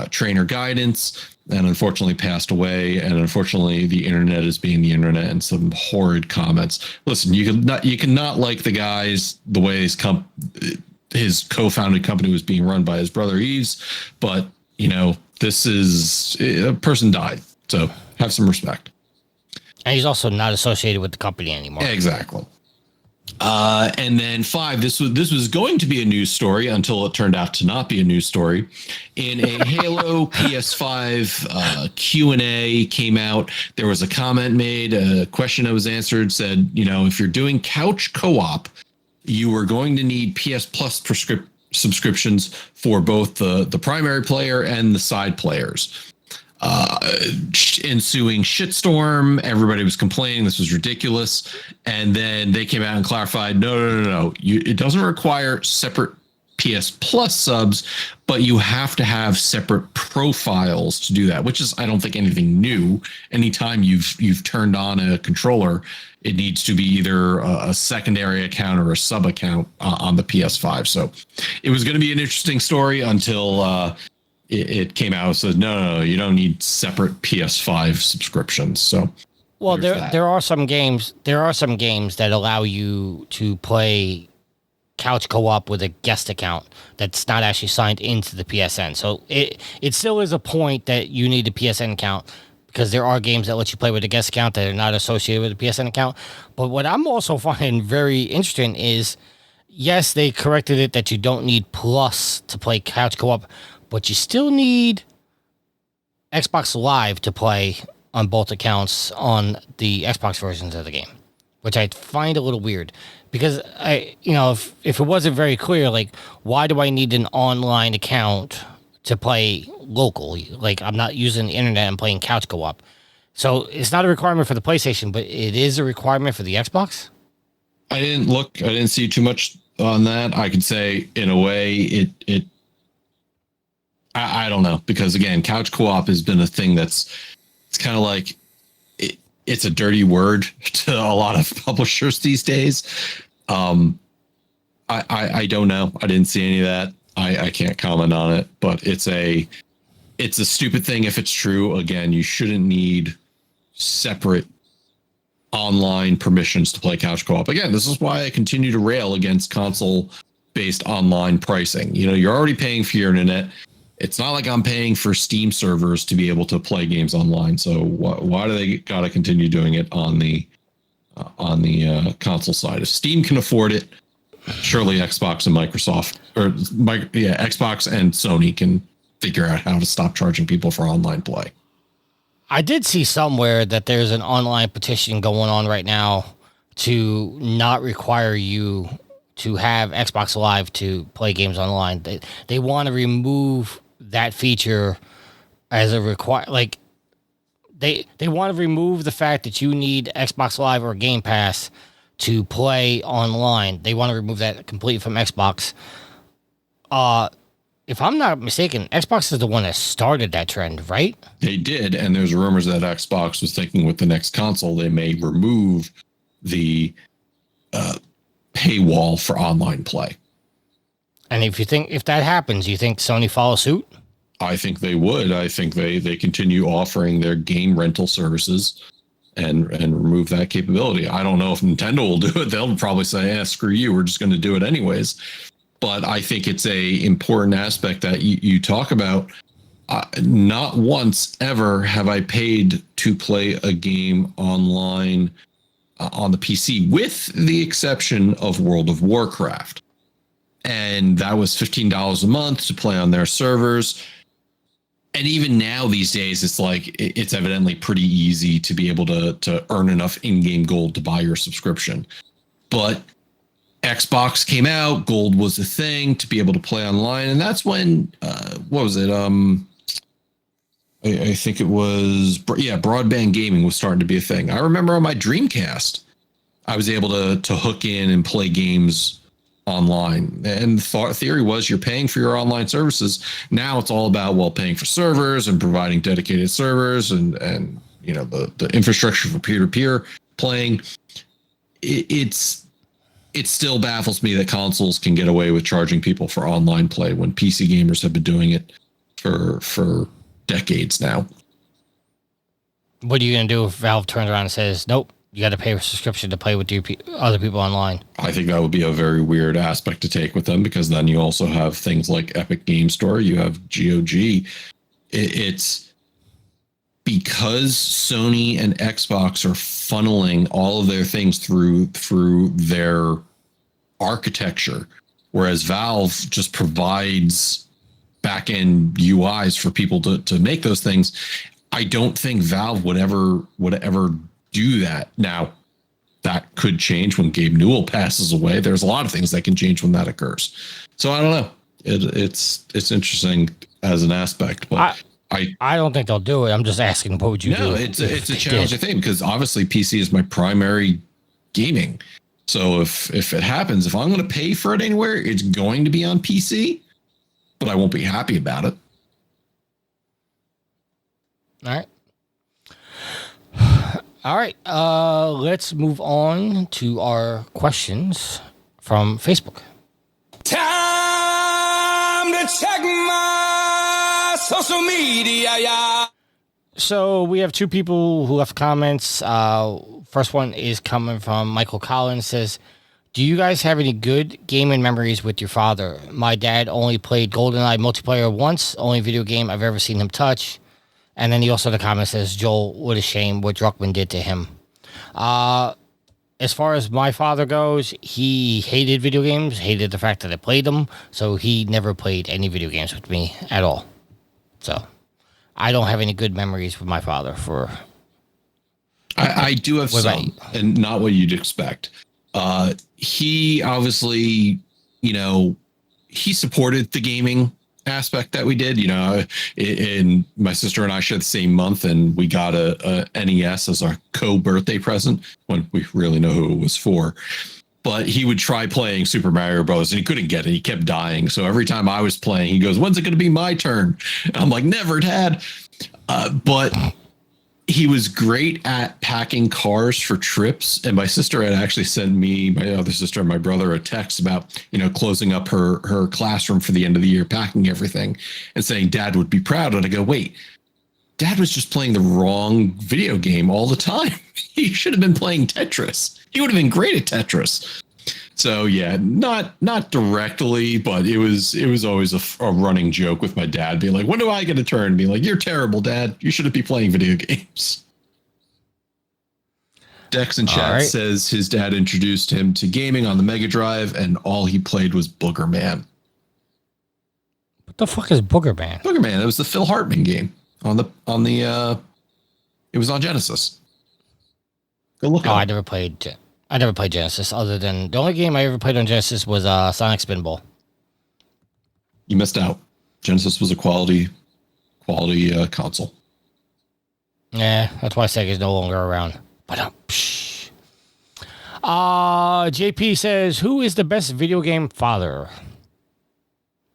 trainer guidance, and unfortunately passed away. And unfortunately, the internet is being the internet, and some horrid comments. Listen, you cannot like the guys the way his co-founded company was being run by his brother Yves, but this is a person died, so have some respect. And he's also not associated with the company anymore. Exactly. And then 5, this was going to be a news story until it turned out to not be a news story. In a Halo PS5 Q&A came out, there was a comment made, a question that was answered, said, if you're doing couch co-op, you are going to need PS Plus subscriptions for both the primary player and the side players. Ensuing shitstorm. Everybody was complaining this was ridiculous, and then they came out and clarified, no. It doesn't require separate PS Plus subs, but you have to have separate profiles to do that, which is, I don't think, anything new. Anytime you've turned on a controller, it needs to be either a secondary account or a sub account on the PS5. So it was going to be an interesting story until it came out and said, no, you don't need separate PS5 subscriptions. So, well, there are some games that allow you to play couch co-op with a guest account that's not actually signed into the PSN. So it still is a point that you need a PSN account, because there are games that let you play with a guest account that are not associated with a PSN account. But what I'm also finding very interesting is, yes, they corrected it that you don't need Plus to play couch co-op, but you still need Xbox Live to play on both accounts on the Xbox versions of the game, which I find a little weird, because if it wasn't very clear, like, why do I need an online account to play local? Like, I'm not using the internet and playing couch co-op. So it's not a requirement for the PlayStation, but it is a requirement for the Xbox? I didn't see too much on that. I could say, in a way, I don't know, because again, couch co-op has been a thing it's kind of like, it's a dirty word to a lot of publishers these days. I don't know. I didn't see any of that. I can't comment on it, but it's it's a stupid thing if it's true. Again, you shouldn't need separate online permissions to play couch co-op. Again, this is why I continue to rail against console-based online pricing. You know, you're already paying for your internet. It's not like I'm paying for Steam servers to be able to play games online. So why do they got to continue doing it on the console side? If Steam can afford it, surely Xbox and Microsoft, Xbox and Sony can figure out how to stop charging people for online play. I did see somewhere that there's an online petition going on right now to not require you to have Xbox Live to play games online. They want to remove that feature as a like they want to remove the fact that you need Xbox Live or Game Pass to play online. They want to remove that completely from Xbox. If I'm not mistaken, Xbox is the one that started that trend, right? They did, and there's rumors that Xbox was thinking with the next console they may remove the paywall for online play. And if that happens, you think Sony follow suit? I think they would. I think they continue offering their game rental services and remove that capability. I don't know if Nintendo will do it. They'll probably say, screw you, we're just going to do it anyways. But I think it's a important aspect that you talk about. Not once ever have I paid to play a game online on the PC, with the exception of World of Warcraft. And that was $15 a month to play on their servers. And even now these days, it's like it's evidently pretty easy to be able to earn enough in-game gold to buy your subscription. But Xbox came out, gold was a thing to be able to play online. And that's when, what was it? I think it was, broadband gaming was starting to be a thing. I remember on my Dreamcast, I was able to hook in and play games online. And the theory was you're paying for your online services. Now it's all about, paying for servers and providing dedicated servers and you know, the infrastructure for peer-to-peer playing. It still baffles me that consoles can get away with charging people for online play when PC gamers have been doing it for decades now. What are you going to do if Valve turns around and says, nope, you got to pay a subscription to play with other people online? I think that would be a very weird aspect to take with them, because then you also have things like Epic Game Store, you have GOG. It's because Sony and Xbox are funneling all of their things through their architecture, whereas Valve just provides back-end UIs for people to make those things. I don't think Valve would ever do that. Now, that could change when Gabe Newell passes away. There's a lot of things that can change when that occurs. So I don't know. It's interesting as an aspect, but I don't think they'll do it. I'm just asking, what would you do? No, it's a challenging thing, because obviously PC is my primary gaming. So if it happens, if I'm going to pay for it anywhere, it's going to be on PC, but I won't be happy about it. All right. Let's move on to our questions from Facebook. Time to check my social media, yeah. So we have two people who left comments. First one is coming from Michael Collins. Says, do you guys have any good gaming memories with your father? My dad only played GoldenEye multiplayer once, only video game I've ever seen him touch. And then he also, the comment says, Joel, what a shame what Druckmann did to him. As far as my father goes, he hated video games, hated the fact that I played them. So he never played any video games with me at all. So I don't have any good memories with my father. I do have some, and not what you'd expect. He obviously, he supported the gaming aspect that we did. And my sister and I shared the same month, and we got a NES as our co-birthday present when we really know who it was for. But he would try playing Super Mario Bros. And he couldn't get it. He kept dying. So every time I was playing, he goes, when's it going to be my turn? And I'm like, never, Dad. But he was great at packing cars for trips. And my sister had actually sent me, my other sister and my brother, a text about, closing up her classroom for the end of the year, packing everything and saying Dad would be proud. And I go, wait, Dad was just playing the wrong video game all the time. He should have been playing Tetris. He would have been great at Tetris. So yeah, not directly, but it was always a running joke with my dad being like, when do I get a turn? Being like, you're terrible, Dad. You shouldn't be playing video games. Dex in chat says his dad introduced him to gaming on the Mega Drive, and all he played was Booger Man. What the fuck is Booger Man? Booger Man. It was the Phil Hartman game on the it was on Genesis. Go look it up. I never played Genesis, other than the only game I ever played on Genesis was Sonic Spinball. You missed out. Genesis was a quality console. Yeah, that's why Sega's no longer around. But JP says, who is the best video game father?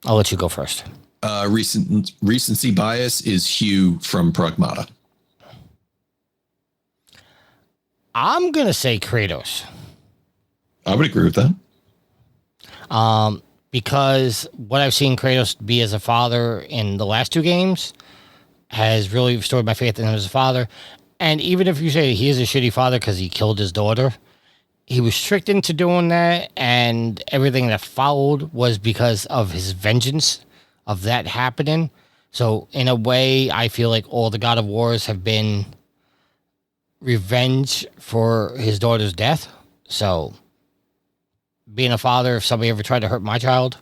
I'll let you go first. Recency bias is Hugh from Pragmata. I'm going to say Kratos. I would agree with that. Because what I've seen Kratos be as a father in the last two games has really restored my faith in him as a father. And even if you say he is a shitty father because he killed his daughter, he was tricked into doing that, and everything that followed was because of his vengeance of that happening. So in a way, I feel like all the God of Wars have been revenge for his daughter's death. So being a father, if somebody ever tried to hurt my child,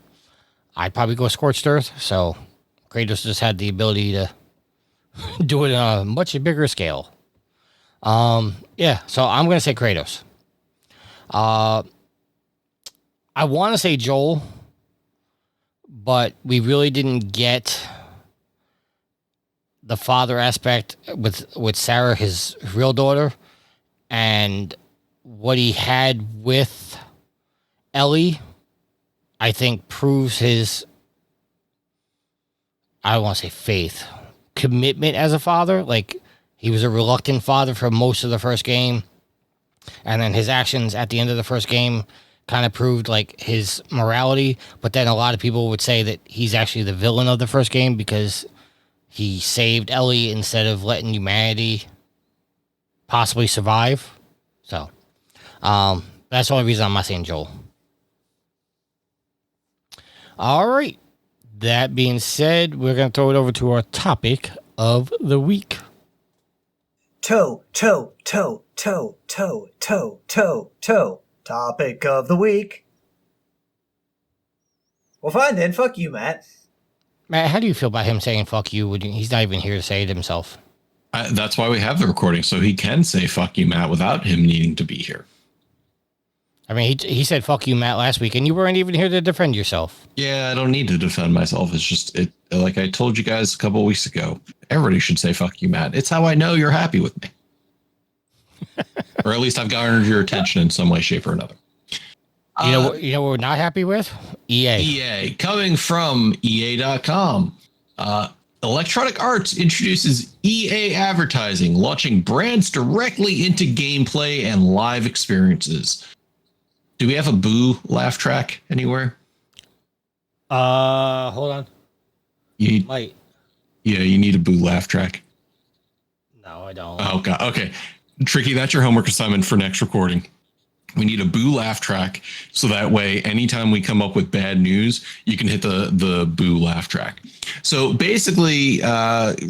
I'd probably go scorched earth. So Kratos just had the ability to do it on a much bigger scale. Yeah, so I'm going to say Kratos. I want to say Joel, but we really didn't get the father aspect with Sarah, his real daughter, and what he had with Ellie, I think proves his, I don't want to say faith, commitment as a father. Like, he was a reluctant father for most of the first game, and then his actions at the end of the first game kind of proved like his morality. But then a lot of people would say that he's actually the villain of the first game because he saved Ellie instead of letting humanity possibly survive. So that's the only reason I'm not saying Joel. All right. That being said, we're going to throw it over to our topic of the week. Topic of the week. Well, fine then. Fuck you, Matt. Matt, how do you feel about him saying fuck you when he's not even here to say it himself? That's why we have the recording, so he can say fuck you, Matt, without him needing to be here. I mean, he said fuck you, Matt, last week, and you weren't even here to defend yourself. Yeah, I don't need to defend myself. It's just, like I told you guys a couple of weeks ago, everybody should say fuck you, Matt. It's how I know you're happy with me. Or at least I've garnered your attention in some way, shape, or another. You know what we're not happy with? EA. EA. Coming from EA.com. Electronic Arts introduces EA advertising, launching brands directly into gameplay and live experiences. Do we have a boo laugh track anywhere? Hold on. You might. Yeah, you need a boo laugh track. No, I don't. Oh, God. Okay. Tricky, that's your homework assignment for next recording. We need a boo laugh track, so that way, anytime we come up with bad news, you can hit the boo laugh track. So basically,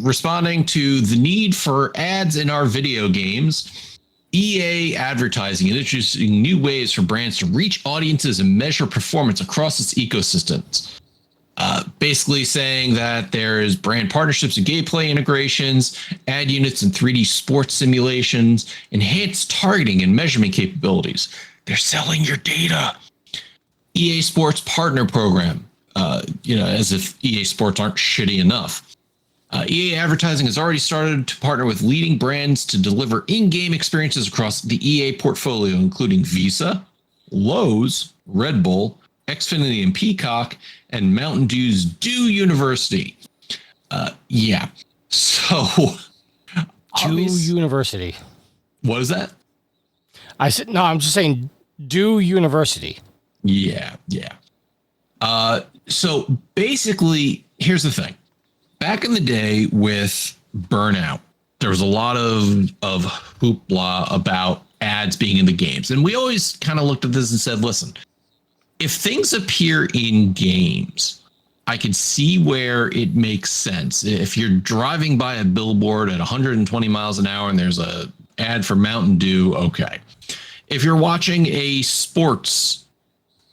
responding to the need for ads in our video games, EA advertising is introducing new ways for brands to reach audiences and measure performance across its ecosystems. Basically saying that there is brand partnerships and gameplay integrations, ad units and 3D sports simulations, enhanced targeting and measurement capabilities. They're selling your data. EA Sports Partner Program, as if EA Sports aren't shitty enough. EA Advertising has already started to partner with leading brands to deliver in-game experiences across the EA portfolio, including Visa, Lowe's, Red Bull, Xfinity and Peacock, and Mountain Dew's Dew University. Yeah. So University. What is that? I said, no, I'm just saying do University. Yeah. So basically, here's the thing. Back in the day with Burnout, there was a lot of hoopla about ads being in the games. And we always kind of looked at this and said, listen, if things appear in games, I can see where it makes sense. If you're driving by a billboard at 120 miles an hour and there's a ad for Mountain Dew, okay. If you're watching a sports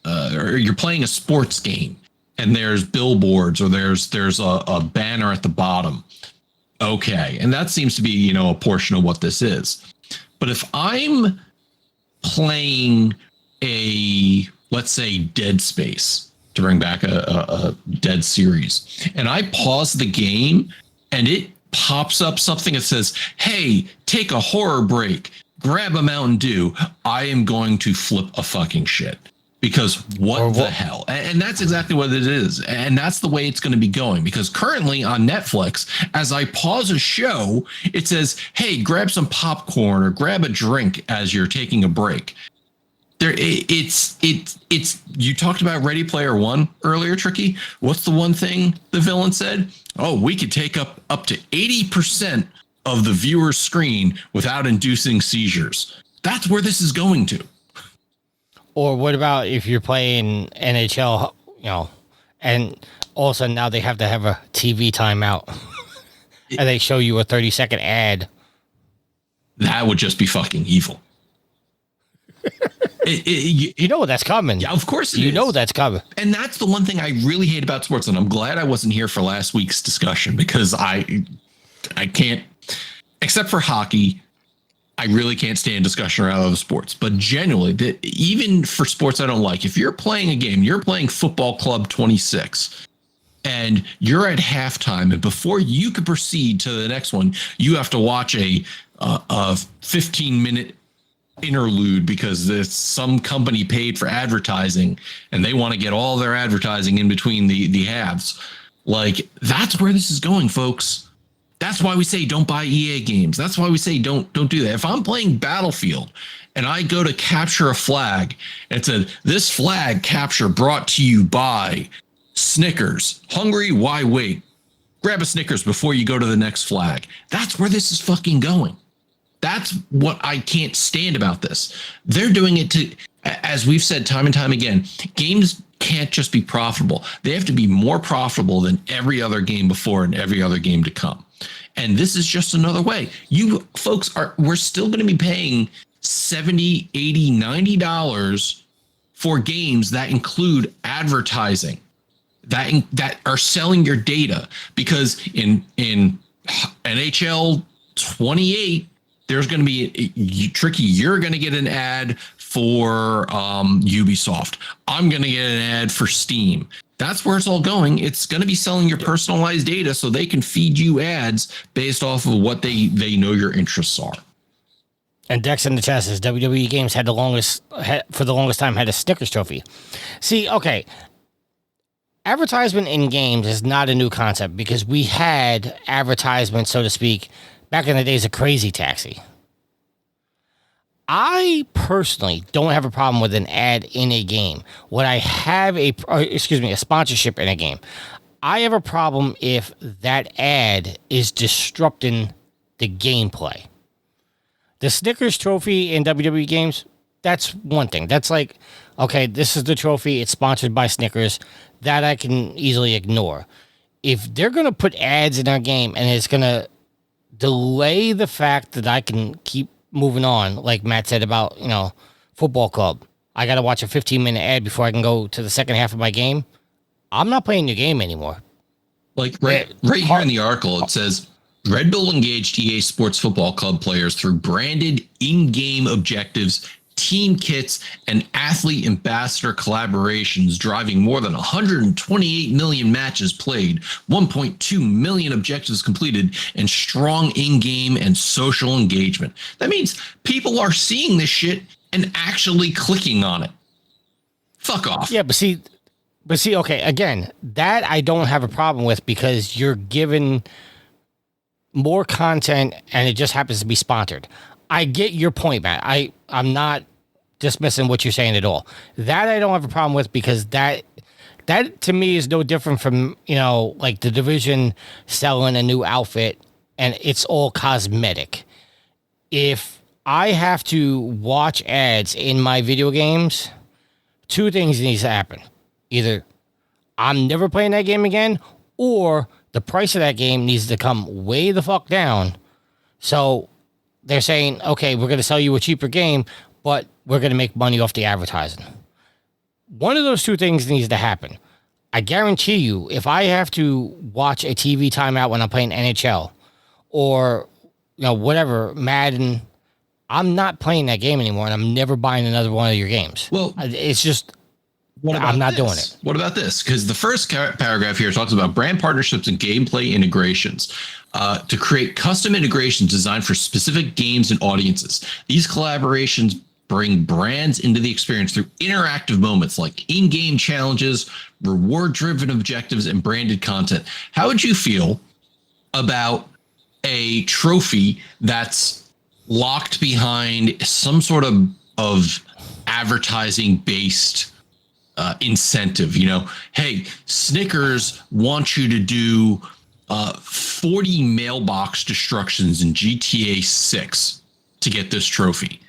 or you're playing a sports game and there's billboards or there's a banner at the bottom, okay. And that seems to be, a portion of what this is. But if I'm playing let's say Dead Space, to bring back a Dead series, and I pause the game and it pops up something that says, hey, take a horror break, grab a Mountain Dew, I am going to flip a fucking shit. Because what the hell? And that's exactly what it is. And that's the way it's going to be going. Because currently on Netflix, as I pause a show, it says, hey, grab some popcorn or grab a drink as you're taking a break. It's you talked about Ready Player One earlier, Tricky. What's the one thing the villain said? Oh, we could take up to 80% of the viewer's screen without inducing seizures. That's where this is going to. Or what about if you're playing NHL, and all of a sudden now they have to have a TV timeout and they show you a 30-second ad. That would just be fucking evil. You know that's coming. Yeah, of course you know that's coming. And that's the one thing I really hate about sports. And I'm glad I wasn't here for last week's discussion because I can't, except for hockey, I really can't stand discussion around other sports. But genuinely, even for sports I don't like, if you're playing a game, you're playing Football Club 26, and you're at halftime, and before you can proceed to the next one, you have to watch a 15-minute interlude because there's some company paid for advertising, and they want to get all their advertising in between the halves. Like, that's where this is going, folks. That's why we say don't buy EA games. That's why we say don't do that. If I'm playing Battlefield and I go to capture a flag, and it said, this flag capture brought to you by Snickers. Hungry? Why wait? Grab a Snickers before you go to the next flag. That's where this is fucking going. That's what I can't stand about this. They're doing it to, as we've said time and time again, games can't just be profitable. They have to be more profitable than every other game before and every other game to come. And this is just another way. You folks we're still going to be paying $70, $80, $90 for games that include advertising, that are selling your data. Because in NHL 28, there's going to be Tricky. You're going to get an ad for Ubisoft. I'm going to get an ad for Steam. That's where it's all going. It's going to be selling your personalized data so they can feed you ads based off of what they know your interests are. And Dex in the chat says WWE games for the longest time had a Snickers trophy. See, okay. Advertisement in games is not a new concept because we had advertisements, so to speak, back in the days of Crazy Taxi. I personally don't have a problem with an ad in a game. When I have a sponsorship in a game, I have a problem if that ad is disrupting the gameplay. The Snickers trophy in WWE games, that's one thing. That's like, okay, this is the trophy. It's sponsored by Snickers. That I can easily ignore. If they're going to put ads in our game and it's going to delay the fact that I can keep moving on, like Matt said about, Football Club. I got to watch a 15-minute ad before I can go to the second half of my game. I'm not playing your game anymore. Like right here in the article, it says, Red Bull engaged EA Sports Football Club players through branded in-game objectives, team kits, and athlete ambassador collaborations, driving more than 128 million matches played, 1.2 million objectives completed, and strong in-game and social engagement. That means people are seeing this shit and actually clicking on it. Fuck off. Yeah, but see, okay, again, that I don't have a problem with because you're given more content and it just happens to be sponsored. I get your point, Matt. I'm not dismissing what you're saying at all. That I don't have a problem with, because that to me is no different from, like the Division selling a new outfit and it's all cosmetic. If I have to watch ads in my video games, two things need to happen. Either I'm never playing that game again, or the price of that game needs to come way the fuck down. So they're saying, okay, we're going to sell you a cheaper game, but we're going to make money off the advertising. One of those two things needs to happen. I guarantee you, if I have to watch a TV timeout when I'm playing NHL or, whatever, Madden, I'm not playing that game anymore, and I'm never buying another one of your games. Well, it's just, I'm not doing it. What about this? Because the first paragraph here talks about brand partnerships and gameplay integrations to create custom integrations designed for specific games and audiences. These collaborations bring brands into the experience through interactive moments like in-game challenges, reward-driven objectives, and branded content. How would you feel about a trophy that's locked behind some sort of advertising-based incentive? Hey, Snickers wants you to do 40 mailbox destructions in GTA 6 to get this trophy.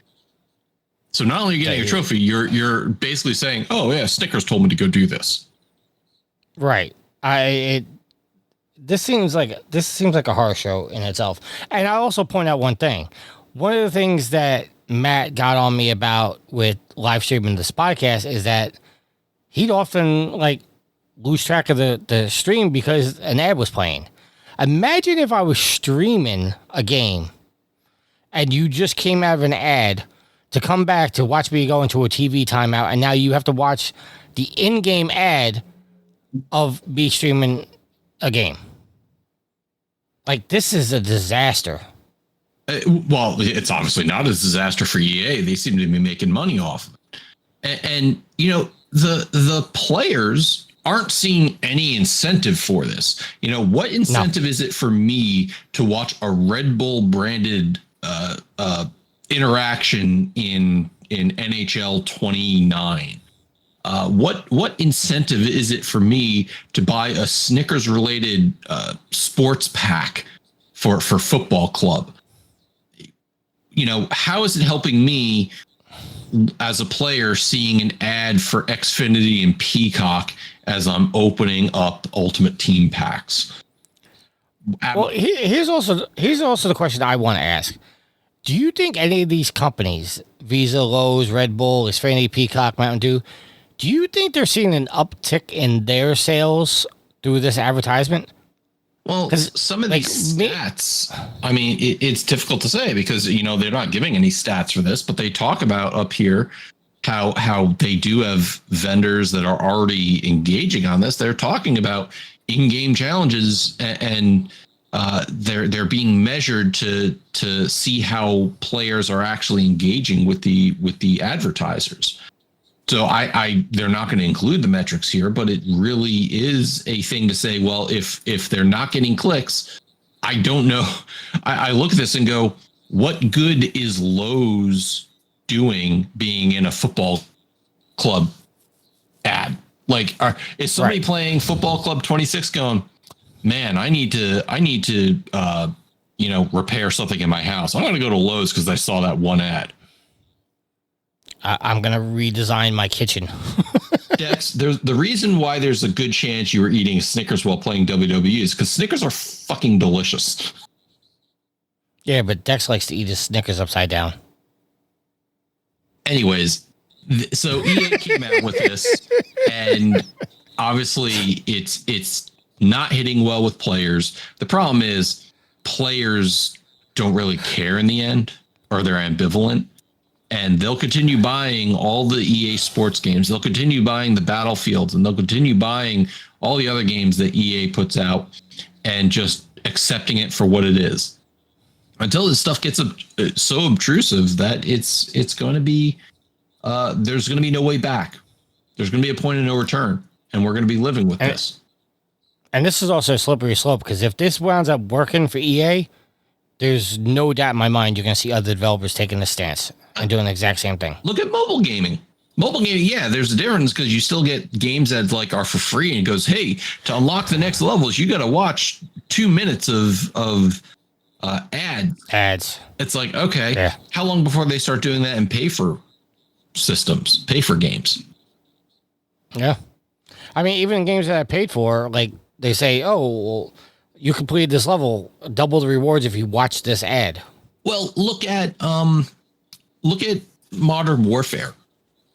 So not only are you getting a trophy, you're basically saying, "Oh yeah, Snickers told me to go do this." Right. This seems like a horror show in itself. And I also point out one thing. One of the things that Matt got on me about with live streaming this podcast is that he'd often lose track of the stream because an ad was playing. Imagine if I was streaming a game and you just came out of an ad to come back to watch me go into a TV timeout, and now you have to watch the in-game ad of me streaming a game. This is a disaster. Well, it's obviously not a disaster for EA. They seem to be making money off it. And the players aren't seeing any incentive for this. What incentive is it for me to watch a Red Bull branded interaction in NHL 29? What incentive is it for me to buy a Snickers related sports pack for football club? How is it helping me as a player seeing an ad for Xfinity and Peacock as I'm opening up Ultimate Team packs? Well, here's also the question I want to ask. Do you think any of these companies, Visa, Lowe's, Red Bull, Xfinity, Peacock, Mountain Dew, do you think they're seeing an uptick in their sales through this advertisement? Well, some of these stats, it's difficult to say because, they're not giving any stats for this, but they talk about up here how they do have vendors that are already engaging on this. They're talking about in-game challenges and they're being measured to see how players are actually engaging with the advertisers. So they're not going to include the metrics here, but it really is a thing to say, well, if they're not getting clicks, I don't know. I look at this and go, what good is Lowe's doing being in a football club ad? Is somebody playing Football Club 26 going, man, I need to repair something in my house. I'm going to go to Lowe's because I saw that one ad. I'm going to redesign my kitchen. Dex, the reason why there's a good chance you were eating Snickers while playing WWE is because Snickers are fucking delicious. Yeah, but Dex likes to eat his Snickers upside down. Anyways, so EA came out with this, and obviously it's not hitting well with players. The problem is players don't really care in the end, or they're ambivalent. And they'll continue buying all the EA sports games. They'll continue buying the Battlefields, and they'll continue buying all the other games that EA puts out and just accepting it for what it is until this stuff gets so obtrusive that it's going to be there's going to be no way back. There's going to be a point of no return, and we're going to be living with this. And this is also a slippery slope because if this winds up working for EA, there's no doubt in my mind you're going to see other developers taking this stance and doing the exact same thing. Look at mobile gaming. Mobile gaming, yeah, there's a difference because you still get games that like are for free, and it goes, hey, to unlock the next levels, you got to watch 2 minutes of ads. It's like, okay, how long before they start doing that and pay for systems, pay for games? Yeah. I mean, even games that I paid for, like they say, oh, well, you completed this level, double the rewards if you watch this ad. Well, look at Modern Warfare,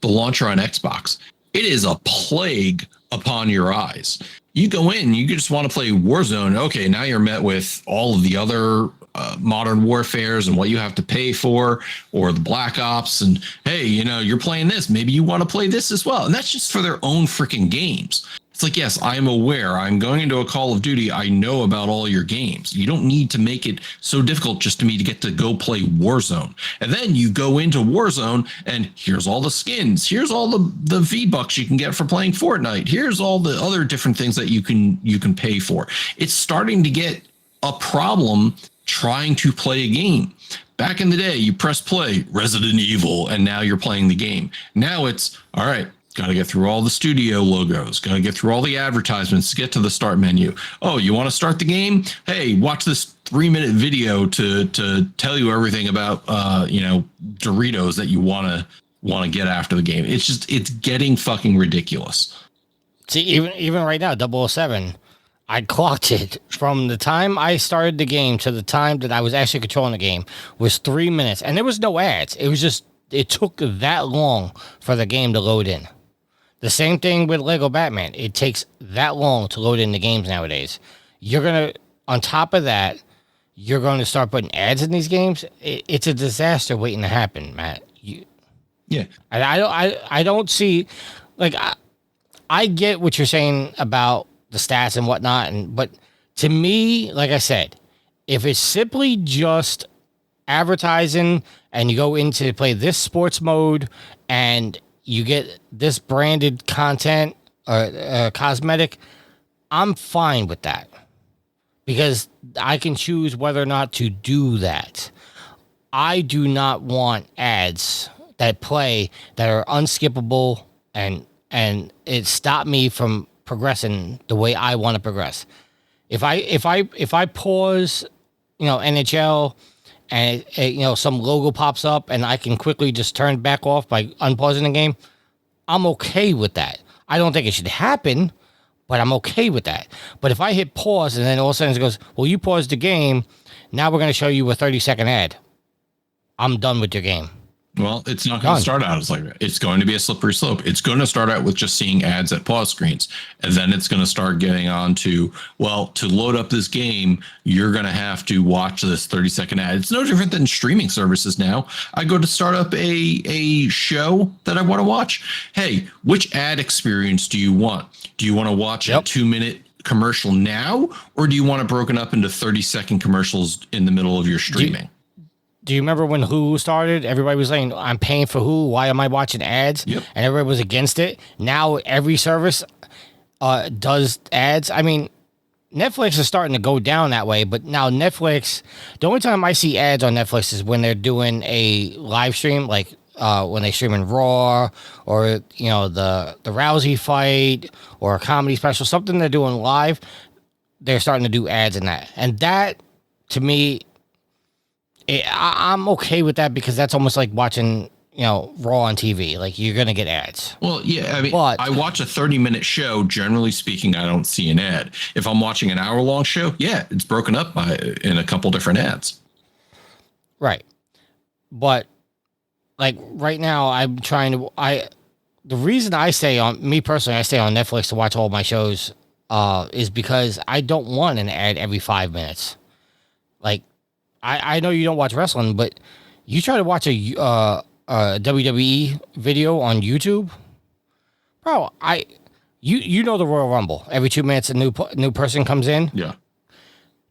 the launcher on Xbox. It is a plague upon your eyes. You go in, you just want to play Warzone. Okay, now you're met with all of the other Modern Warfares and what you have to pay for, or the Black Ops. And hey, you're playing this. Maybe you want to play this as well. And that's just for their own freaking games. It's like, yes, I'm aware. I'm going into a Call of Duty. I know about all your games. You don't need to make it so difficult just to me to get to go play Warzone. And then you go into Warzone and here's all the skins. Here's all the V-Bucks you can get for playing Fortnite. Here's all the other different things that you can pay for. It's starting to get a problem trying to play a game. Back in the day, you press play, Resident Evil, and now you're playing the game. Now it's, all right, got to get through all the studio logos, got to get through all the advertisements to get to the start menu. Oh, you want to start the game? Hey, watch this 3-minute video to tell you everything about Doritos that you want to get after the game. It's getting fucking ridiculous. See, even right now, 007, I clocked it from the time I started the game to the time that I was actually controlling the game was 3 minutes, and there was no ads. It was just, it took that long for the game to load in. The same thing with Lego Batman. It takes that long to load in the games nowadays. You're going to, on top of that, you're going to start putting ads in these games. It's a disaster waiting to happen, Matt. Yeah. I don't see, like, I get what you're saying about the stats and whatnot, but to me, like I said, if it's simply just advertising and you go in to play this sports mode and you get this branded content or cosmetic, I'm fine with that because I can choose whether or not to do that. I do not want ads that play that are unskippable and it stopped me from progressing the way I want to progress. If I pause, NHL and some logo pops up and I can quickly just turn back off by unpausing the game, I'm okay with that. I don't think it should happen, but I'm okay with that. But if I hit pause and then all of a sudden it goes, well, you paused the game, now we're going to show you a 30-second ad, I'm done with your game. Well, it's not going to start out as like that. It's going to be a slippery slope. It's going to start out with just seeing ads at pause screens. And then it's going to start getting on to, well, to load up this game, you're going to have to watch this 30-second ad. It's no different than streaming services now. I go to start up a show that I want to watch. Hey, which ad experience do you want? Do you want to watch a 2-minute commercial now? Or do you want it broken up into 30-second commercials in the middle of your streaming? Do you remember when Hulu started? Everybody was saying, I'm paying for Hulu. Why am I watching ads? Yep. And everybody was against it. Now every service does ads. I mean, Netflix is starting to go down that way, but now Netflix, the only time I see ads on Netflix is when they're doing a live stream, like when they stream in Raw or, the Rousey fight or a comedy special, something they're doing live. They're starting to do ads in that. And that, to me, I'm okay with that because that's almost like watching, Raw on TV. Like, you're going to get ads. Well, yeah, I mean, I watch a 30-minute show. Generally speaking, I don't see an ad. If I'm watching an hour-long show, yeah, it's broken up in a couple different ads. Right. But, like, right now, I'm trying to... The reason I stay on Netflix to watch all my shows is because I don't want an ad every 5 minutes. Like, I know you don't watch wrestling, but you try to watch a WWE video on YouTube, bro. You know the Royal Rumble. Every 2 minutes, a new person comes in. Yeah,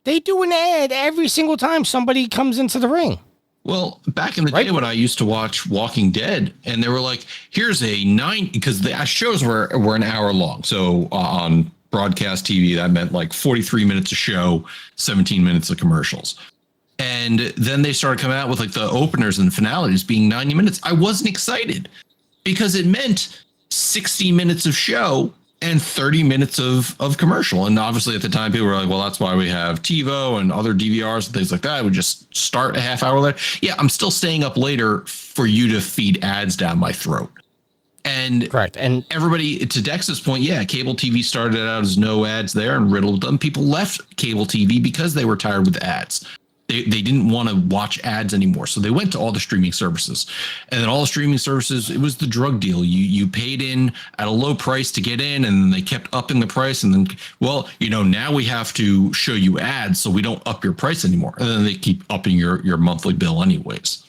they do an ad every single time somebody comes into the ring. Well, back in the day when I used to watch Walking Dead, and they were like, "Here's a 9," because the shows were an hour long. So on broadcast TV, that meant like 43 minutes a show, 17 minutes of commercials. And then they started coming out with like the openers and finales being 90 minutes. I wasn't excited because it meant 60 minutes of show and 30 minutes of commercial. And obviously at the time, people were like, well, that's why we have TiVo and other DVRs and things like that. I would just start a half hour later. Yeah, I'm still staying up later for you to feed ads down my throat. And correct. And everybody, to Dex's point, yeah, cable TV started out as no ads there and riddled them. People left cable TV because they were tired with ads. They didn't want to watch ads anymore. So they went to all the streaming services. And then all the streaming services, it was the drug deal. You paid in at a low price to get in, and then they kept upping the price. And then, well, now we have to show you ads so we don't up your price anymore. And then they keep upping your monthly bill anyways.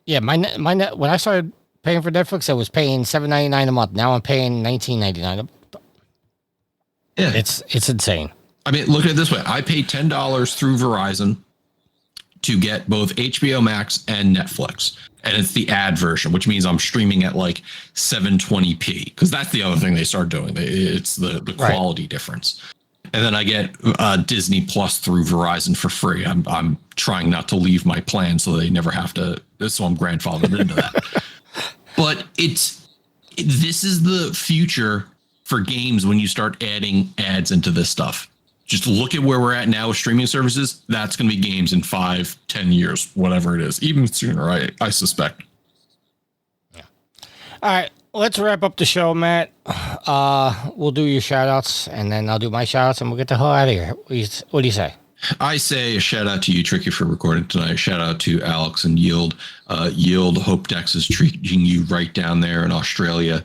Yeah, my net, when I started paying for Netflix, I was paying $7.99 a month. Now I'm paying $19.99. Yeah. It's insane. I mean, look at it this way. I paid $10 through Verizon to get both HBO Max and Netflix. And it's the ad version, which means I'm streaming at like 720p, because that's the other thing they start doing. It's the quality difference. And then I get Disney Plus through Verizon for free. I'm trying not to leave my plan so they never have to. So I'm grandfathered into that. But this is the future for games when you start adding ads into this stuff. Just look at where we're at now with streaming services. That's going to be games in 5-10 years, whatever it is, even sooner, I suspect. Yeah. All right, let's wrap up the show, Matt. We'll do your shout outs, and then I'll do my shout outs, and we'll get the hell out of here. What do you say? I say a shout out to you, Tricky, for recording tonight. Shout out to Alex and Yield. Yield, hope Dex is treating you right down there in Australia.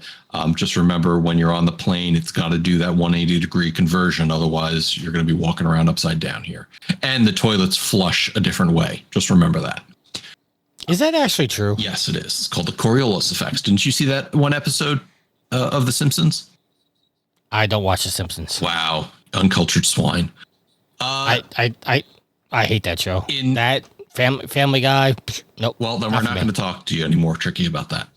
Just remember, when you're on the plane, it's got to do that 180-degree conversion. Otherwise, you're going to be walking around upside down here. And the toilets flush a different way. Just remember that. Is that actually true? Yes, it is. It's called the Coriolis effect. Didn't you see that one episode of The Simpsons? I don't watch The Simpsons. Wow. Uncultured swine. I hate that show. That Family Guy. Nope. Well, then we're not going to talk to you anymore, Tricky, about that.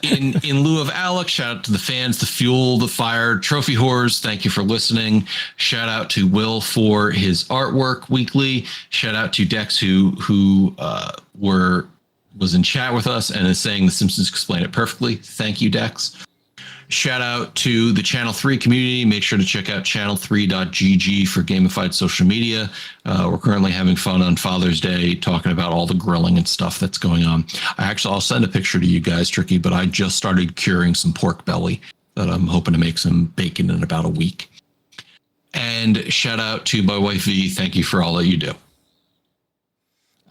In lieu of Alex, shout out to the fans, the fuel, the fire, trophy whores. Thank you for listening. Shout out to Will for his artwork weekly. Shout out to Dex who was in chat with us and is saying The Simpsons explain it perfectly. Thank you, Dex. Shout out to the Channel 3 community. Make sure to check out channel3.gg for gamified social media. We're currently having fun on Father's Day talking about all the grilling and stuff that's going on. I'll send a picture to you guys, Tricky, but I just started curing some pork belly that I'm hoping to make some bacon in about a week. And shout out to my wife, V. Thank you for all that you do.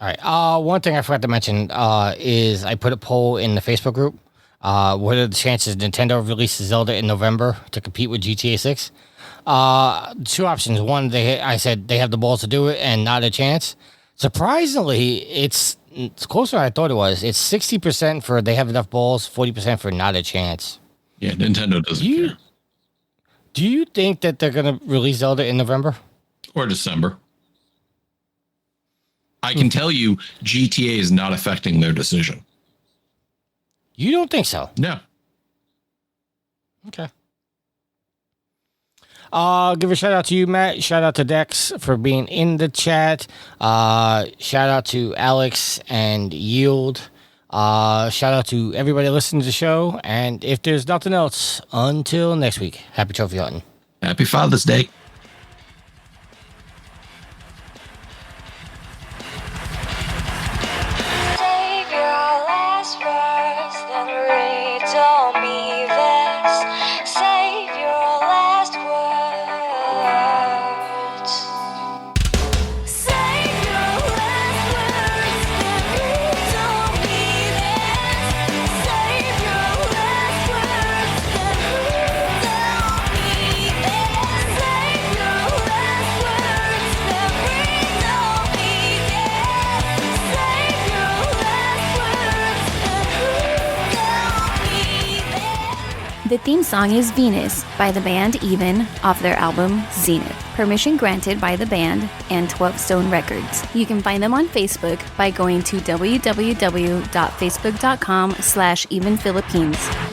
All right. One thing I forgot to mention is I put a poll in the Facebook group. What are the chances Nintendo releases Zelda in November to compete with GTA 6? Two options. One, I said they have the balls to do it and not a chance. Surprisingly, it's closer than I thought it was. It's 60% for they have enough balls, 40% for not a chance. Yeah, Nintendo doesn't care. Do you think that they're going to release Zelda in November? Or December. I can tell you GTA is not affecting their decision. You don't think so? No. Okay. Give a shout out to you, Matt. Shout out to Dex for being in the chat. Shout out to Alex and Yield. Shout out to everybody listening to the show. And if there's nothing else, until next week, happy trophy hunting. Happy Father's Day. The theme song is Venus by the band Even off their album Zenith. Permission granted by the band and 12stone Records. You can find them on Facebook by going to www.facebook.com/evenphilippines.